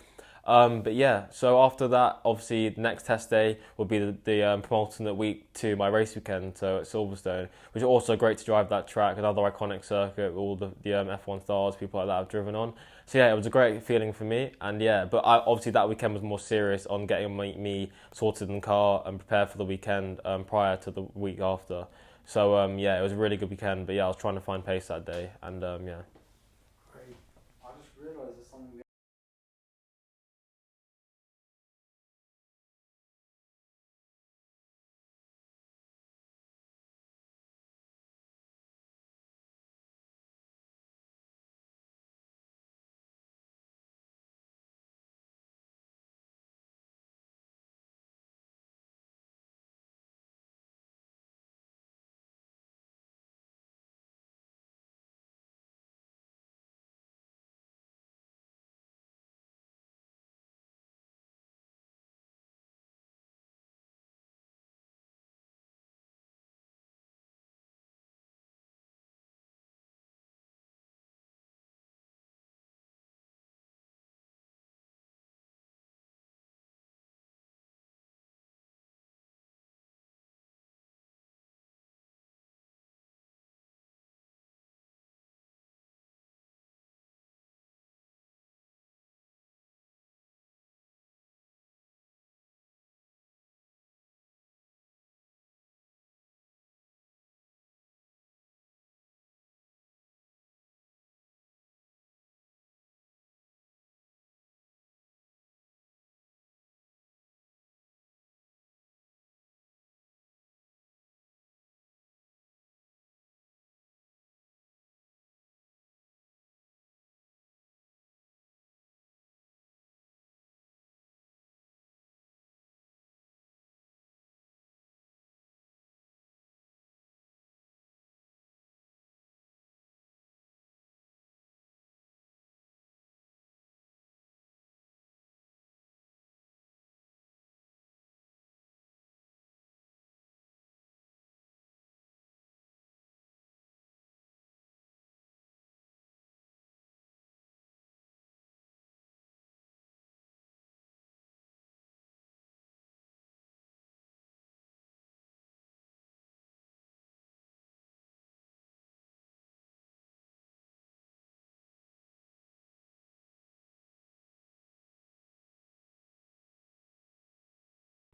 But yeah, so after that, obviously the next test day will be the penultimate week to my race weekend, so at Silverstone, which is also great to drive that track, another iconic circuit with all the F1 stars, people like that I've driven on. So yeah, it was a great feeling for me, and yeah, but obviously that weekend was more serious on getting me sorted in the car and prepared for the weekend prior to the week after. So yeah, it was a really good weekend, but yeah, I was trying to find pace that day, and yeah. Great. I just realised there's something we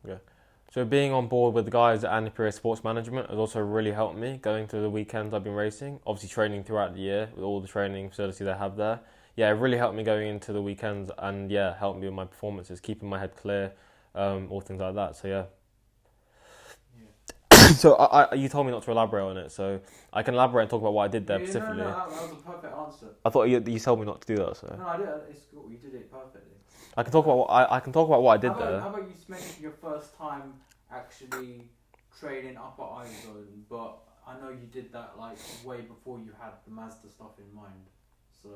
Yeah. So being on board with the guys at Andy Perez Sports Management has also really helped me going through the weekends I've been racing. Obviously training throughout the year with all the training facility they have there. Yeah, it really helped me going into the weekends and yeah, helped me with my performances, keeping my head clear, all things like that. So yeah. So you told me not to elaborate on it, so I can elaborate and talk about what I did there specifically. No, that was a perfect answer. I thought you told me not to do that, so No, I did. It's cool. You did it perfectly. I can talk about I can talk about what I did there. How about you mention your first time actually training upper zone? But I know you did that like way before you had the Mazda stuff in mind. So,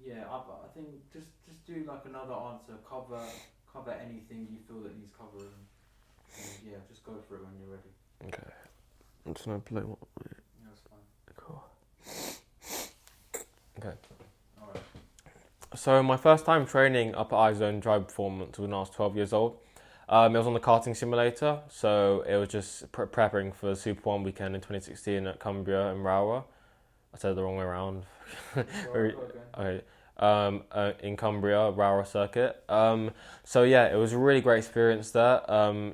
Yeah, I think just do like another answer. Cover anything you feel that needs covering. And yeah, just go for it when you're ready. Okay. I'm just gonna play one. Yeah, that's fine. Cool. Okay. Alright. So my first time training up at iZone Drive Performance was when I was 12 years old. It was on the karting simulator, so it was just prepping for the Super One weekend in 2016 at Cumbria and Rower. I said it the wrong way around. Okay. In Cumbria, Rower circuit. So yeah, it was a really great experience there.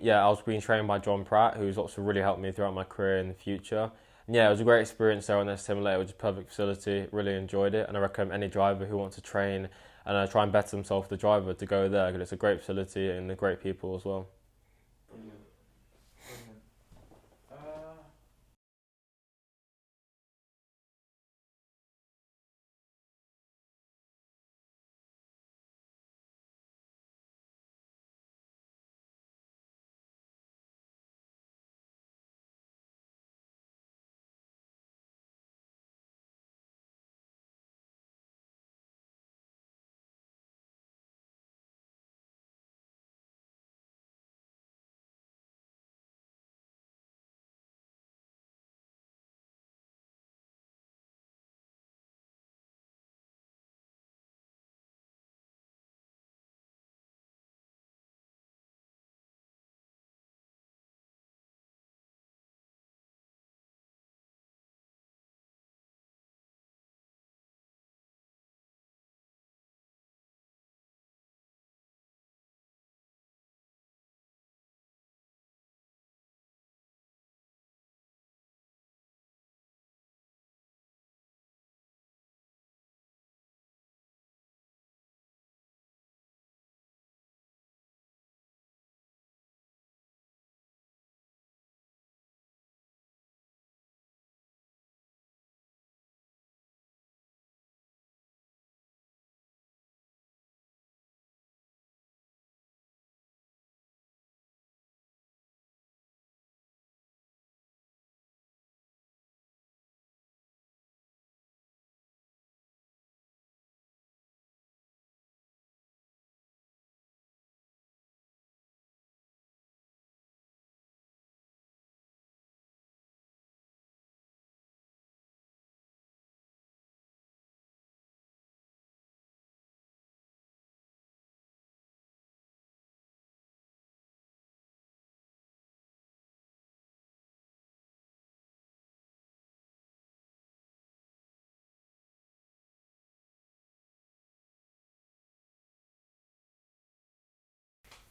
Yeah, I was being trained by John Pratt, who's also really helped me throughout my career in the future. And yeah, it was a great experience there on their simulator, which is a perfect facility. Really enjoyed it, and I recommend any driver who wants to train and try and better themselves, the driver, to go there because it's a great facility and they're great people as well. Brilliant. Brilliant.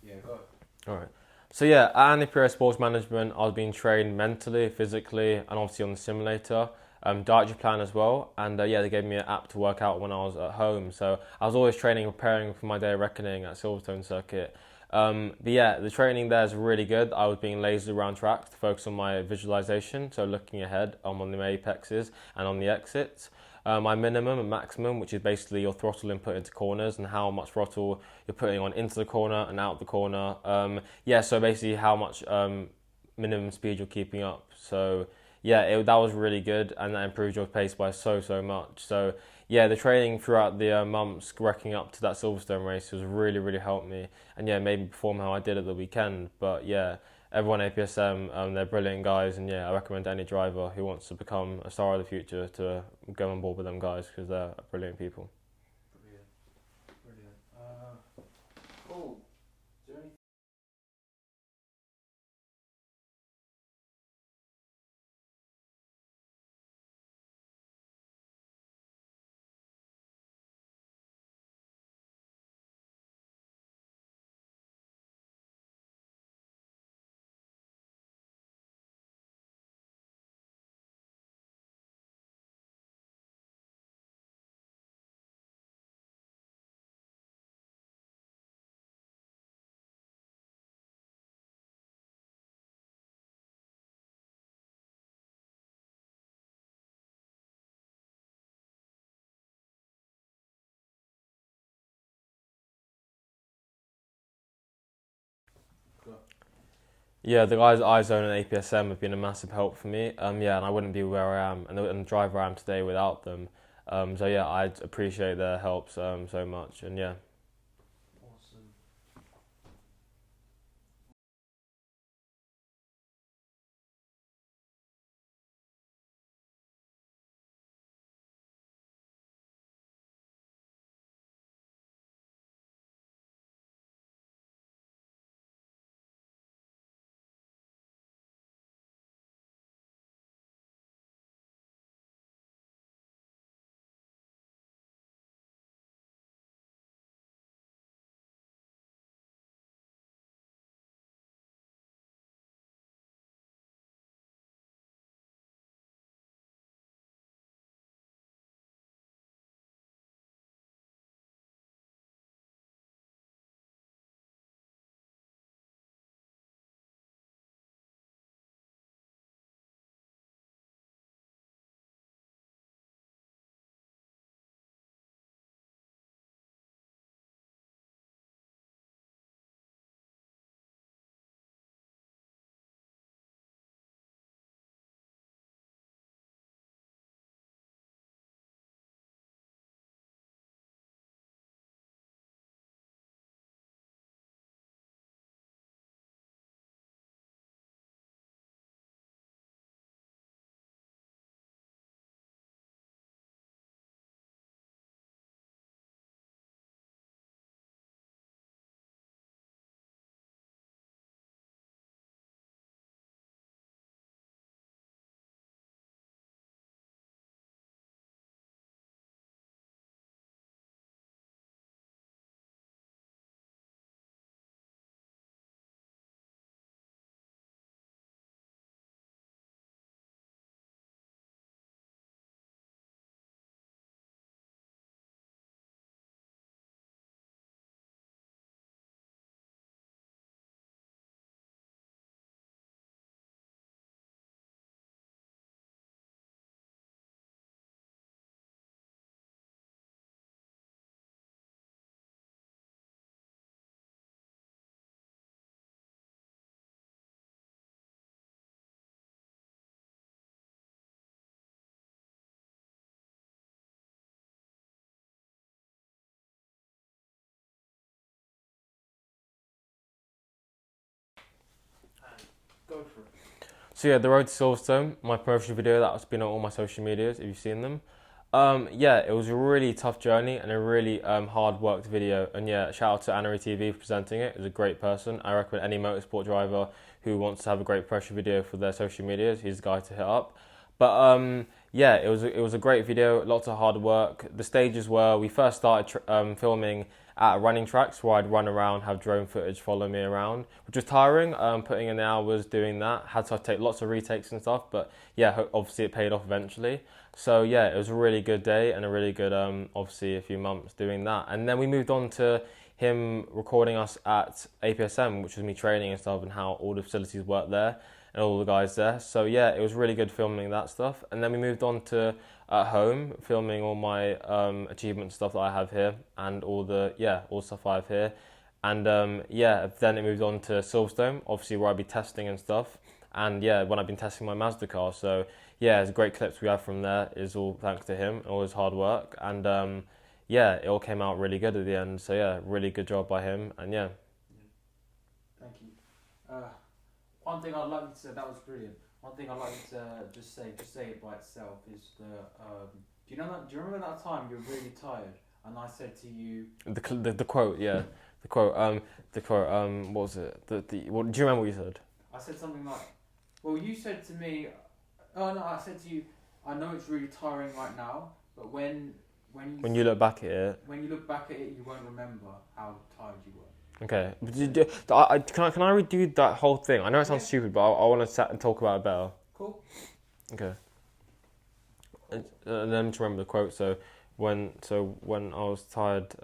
Yeah, go. All right. So yeah, at Anipiro Sports Management, I was being trained mentally, physically, and obviously on the simulator. Dietary plan as well, and yeah, they gave me an app to work out when I was at home. So I was always training, preparing for my day of reckoning at Silverstone Circuit. But yeah, the training there is really good. I was being lasered around track to focus on my visualization, so looking ahead on the apexes and on the exits. My minimum and maximum, which is basically your throttle input into corners and how much throttle you're putting on into the corner and out the corner. Yeah, so basically how much minimum speed you're keeping up. So yeah, that was really good, and that improved your pace by so much. So yeah, the training throughout the months working up to that Silverstone race was really helped me, and yeah, made me perform how I did at the weekend. But yeah, everyone at APSM, they're brilliant guys, and yeah, I recommend any driver who wants to become a star of the future to go on board with them guys because they're brilliant people. Brilliant. Brilliant. Cool. Is there any Yeah, the guys at iZone and APSM have been a massive help for me. Yeah, and I wouldn't be where I am and the driver I am today without them. So yeah, I appreciate their help so much, and yeah. Awesome. Go for it. So yeah, the road to Silverstone, my promotion video that's been on all my social medias. If you've seen them, yeah, it was a really tough journey and a really hard worked video. And yeah, shout out to Annery TV for presenting it. It was a great person. I recommend any motorsport driver who wants to have a great promotion video for their social medias. He's the guy to hit up. But yeah, it was a great video. Lots of hard work. The stages were we first started filming at running tracks where I'd run around, have drone footage follow me around, which was tiring. Putting in the hours doing that, had to take lots of retakes and stuff. But yeah, obviously it paid off eventually. So yeah, it was a really good day and a really good, obviously a few months doing that. And then we moved on to him recording us at APSM, which was me training and stuff and how all the facilities work there and all the guys there. So yeah, it was really good filming that stuff. And then we moved on to at home, filming all my achievement stuff that I have here and all the stuff I have here. And yeah, then it moved on to Silverstone, obviously where I'd be testing and stuff. And yeah, when I've been testing my Mazda car. So yeah, it's great clips we have from there is all thanks to him, all his hard work. And yeah, it all came out really good at the end. So yeah, really good job by him. And yeah. Thank you. One thing I'd like you to say, that was brilliant. One thing I'd like you to just say it by itself is do you remember that time you were really tired and I said to you The quote, yeah. The quote, what was it? What, do you remember what you said? I said something like, well, you said to me, oh no, I said to you, I know it's really tiring right now, but when you look back at it, you won't remember how tired you were. Okay. Can I redo that whole thing? I know it sounds stupid, but I want to sit and talk about it better. Cool. Okay. And then to remember the quote. So when I was tired,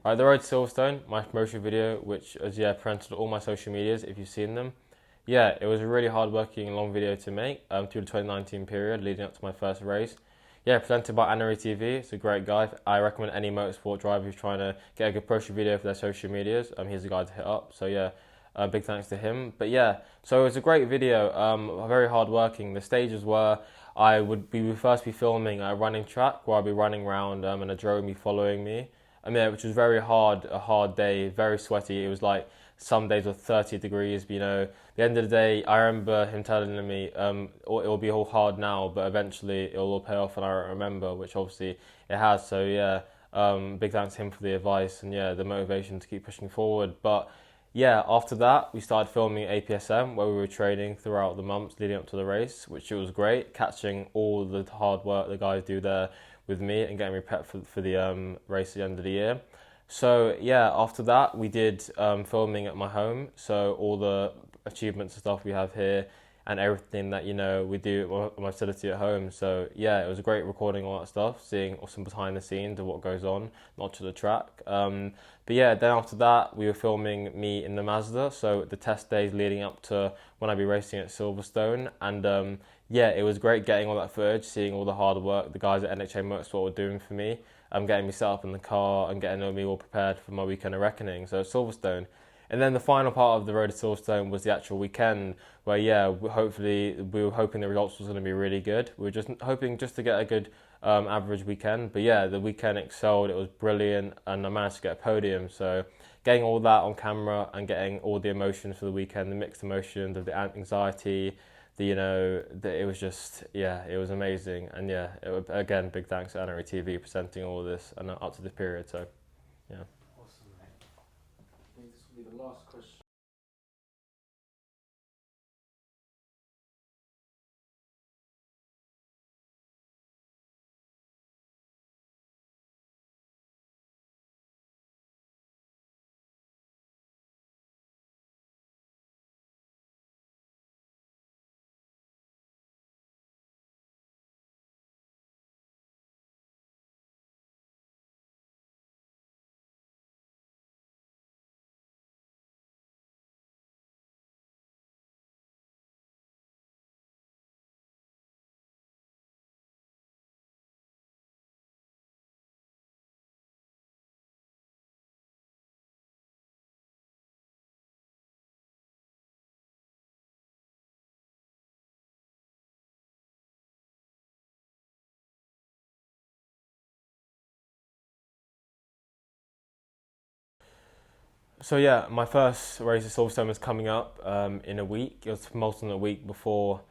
The Road to Silverstone, my promotion video, which is presented to all my social medias if you've seen them. Yeah, it was a really hard-working long video to make through the 2019 period leading up to my first race. Yeah, presented by Anari TV. It's a great guy. I recommend any motorsport driver who's trying to get a good promotion video for their social medias. He's the guy to hit up. So yeah, big thanks to him. But yeah, so it was a great video. Very hard-working. The stages were we would first be filming a running track where I'd be running around and a drone would be following me. Which was a hard day, very sweaty. It was like some days were 30 degrees, but at the end of the day, I remember him telling me, it'll be all hard now, but eventually it'll all pay off, and I remember, which obviously it has. So yeah, big thanks to him for the advice and the motivation to keep pushing forward. But yeah, after that, we started filming at APSM, where we were training throughout the months leading up to the race, which was great, catching all the hard work the guys do there with me and getting me prepped for the race at the end of the year. So yeah, after that we did filming at my home, so all the achievements and stuff we have here and everything that we do at my facility at home. So yeah, it was a great recording all that stuff, seeing some behind the scenes of what goes on, not to the track. But yeah, then after that we were filming me in the Mazda, so the test days leading up to when I'd be racing at Silverstone, and yeah, it was great getting all that footage, seeing all the hard work the guys at NHA Motorsport were doing for me, getting me set up in the car and getting me all prepared for my weekend of reckoning, so Silverstone. And then the final part of the Road to Silverstone was the actual weekend, where we were hoping the results was going to be really good. We were just hoping to get a good average weekend, but yeah, the weekend excelled. It was brilliant, and I managed to get a podium. So getting all that on camera and getting all the emotions for the weekend, the mixed emotions of the anxiety, it was just, it was amazing. And again, big thanks to Anari TV presenting all of this and up to this period. So yeah. Awesome, mate. I think this will be the last question. So yeah, my first race at Silverstone was coming up in a week. It was more than a week before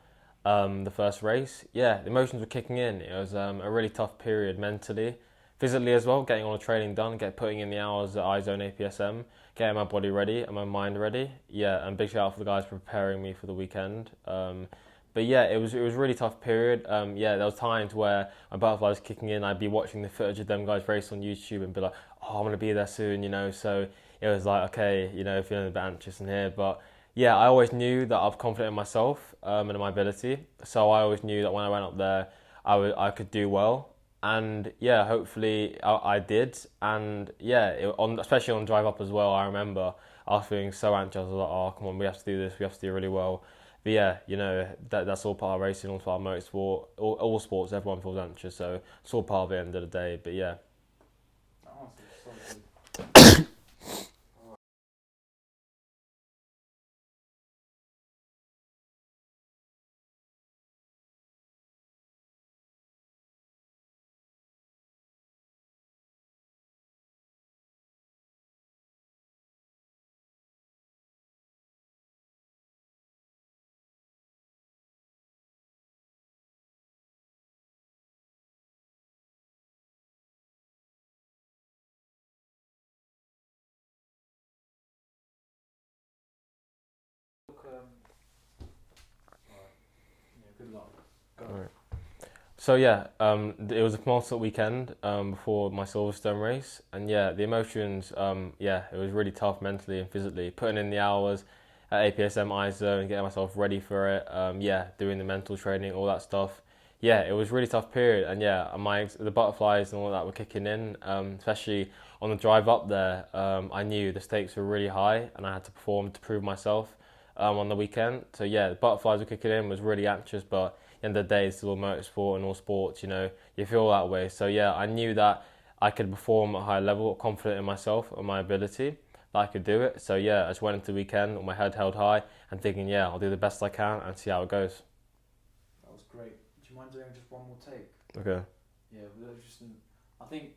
the first race. Yeah, the emotions were kicking in. It was a really tough period mentally, physically as well, getting all the training done, putting in the hours at iZone APSM, getting my body ready and my mind ready. Yeah, and big shout out for the guys for preparing me for the weekend. But yeah, it was a really tough period. There was times where my butterfly was kicking in. I'd be watching the footage of them guys race on YouTube and be like, oh, I'm going to be there soon, So it was like, okay, feeling a bit anxious in here. But yeah, I always knew that I was confident in myself and in my ability. So I always knew that when I went up there, I could do well. And yeah, hopefully I did. And yeah, especially on drive up as well, I remember I was feeling so anxious. I was like, oh, come on, we have to do this. We have to do really well. But yeah, that's all part of racing, all part of motorsport, all sports. Everyone feels anxious, so it's all part of it at the end of the day. But yeah. That answer is so good. Good luck. Go. All right. So yeah, it was a tumultuous weekend before my Silverstone race, and yeah, the emotions, it was really tough mentally and physically. Putting in the hours at APSM iZone and getting myself ready for it, doing the mental training, all that stuff. yeah, it was a really tough period, and yeah, the butterflies and all that were kicking in, especially on the drive up there. I knew the stakes were really high, and I had to perform to prove myself on the weekend. So yeah, the butterflies were kicking in. Was really anxious, but at the end of the day, it's still motorsport and all sports. You know, you feel that way. So yeah, I knew that I could perform at a high level, confident in myself and my ability that I could do it. So yeah, I just went into the weekend with my head held high and thinking, yeah, I'll do the best I can and see how it goes. That was great. Do you mind doing just one more take? Okay. Yeah, I think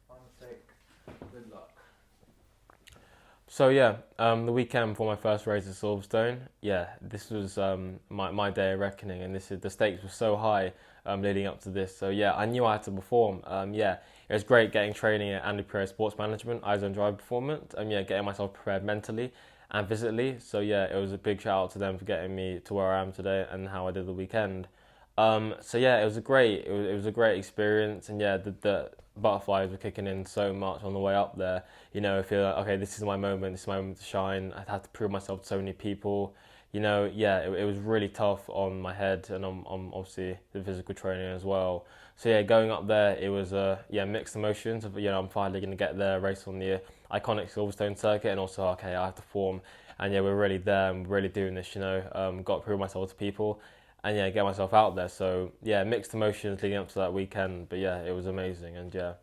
final take. Good luck. So yeah, the weekend before my first race at Silverstone, yeah, this was my day of reckoning, and the stakes were so high leading up to this. So yeah, I knew I had to perform. Yeah, it was great getting training at Andy Perez Sports Management, Eyes on Drive Performance. Yeah, getting myself prepared mentally and physically. So yeah, it was a big shout out to them for getting me to where I am today and how I did the weekend. So yeah, it was a great experience, and yeah, the butterflies were kicking in so much on the way up there. You know, I feel like, okay, this is my moment to shine. I had to prove myself to so many people. You know, yeah, it was really tough on my head and on obviously the physical training as well. So yeah, going up there, it was mixed emotions of, you know, I'm finally going to get there, race on the iconic Silverstone circuit, and also, okay, I have to form. And yeah, we're really there and we're really doing this, you know, got to prove myself to people and yeah, get myself out there. So yeah, mixed emotions leading up to that weekend, but yeah, it was amazing, and yeah,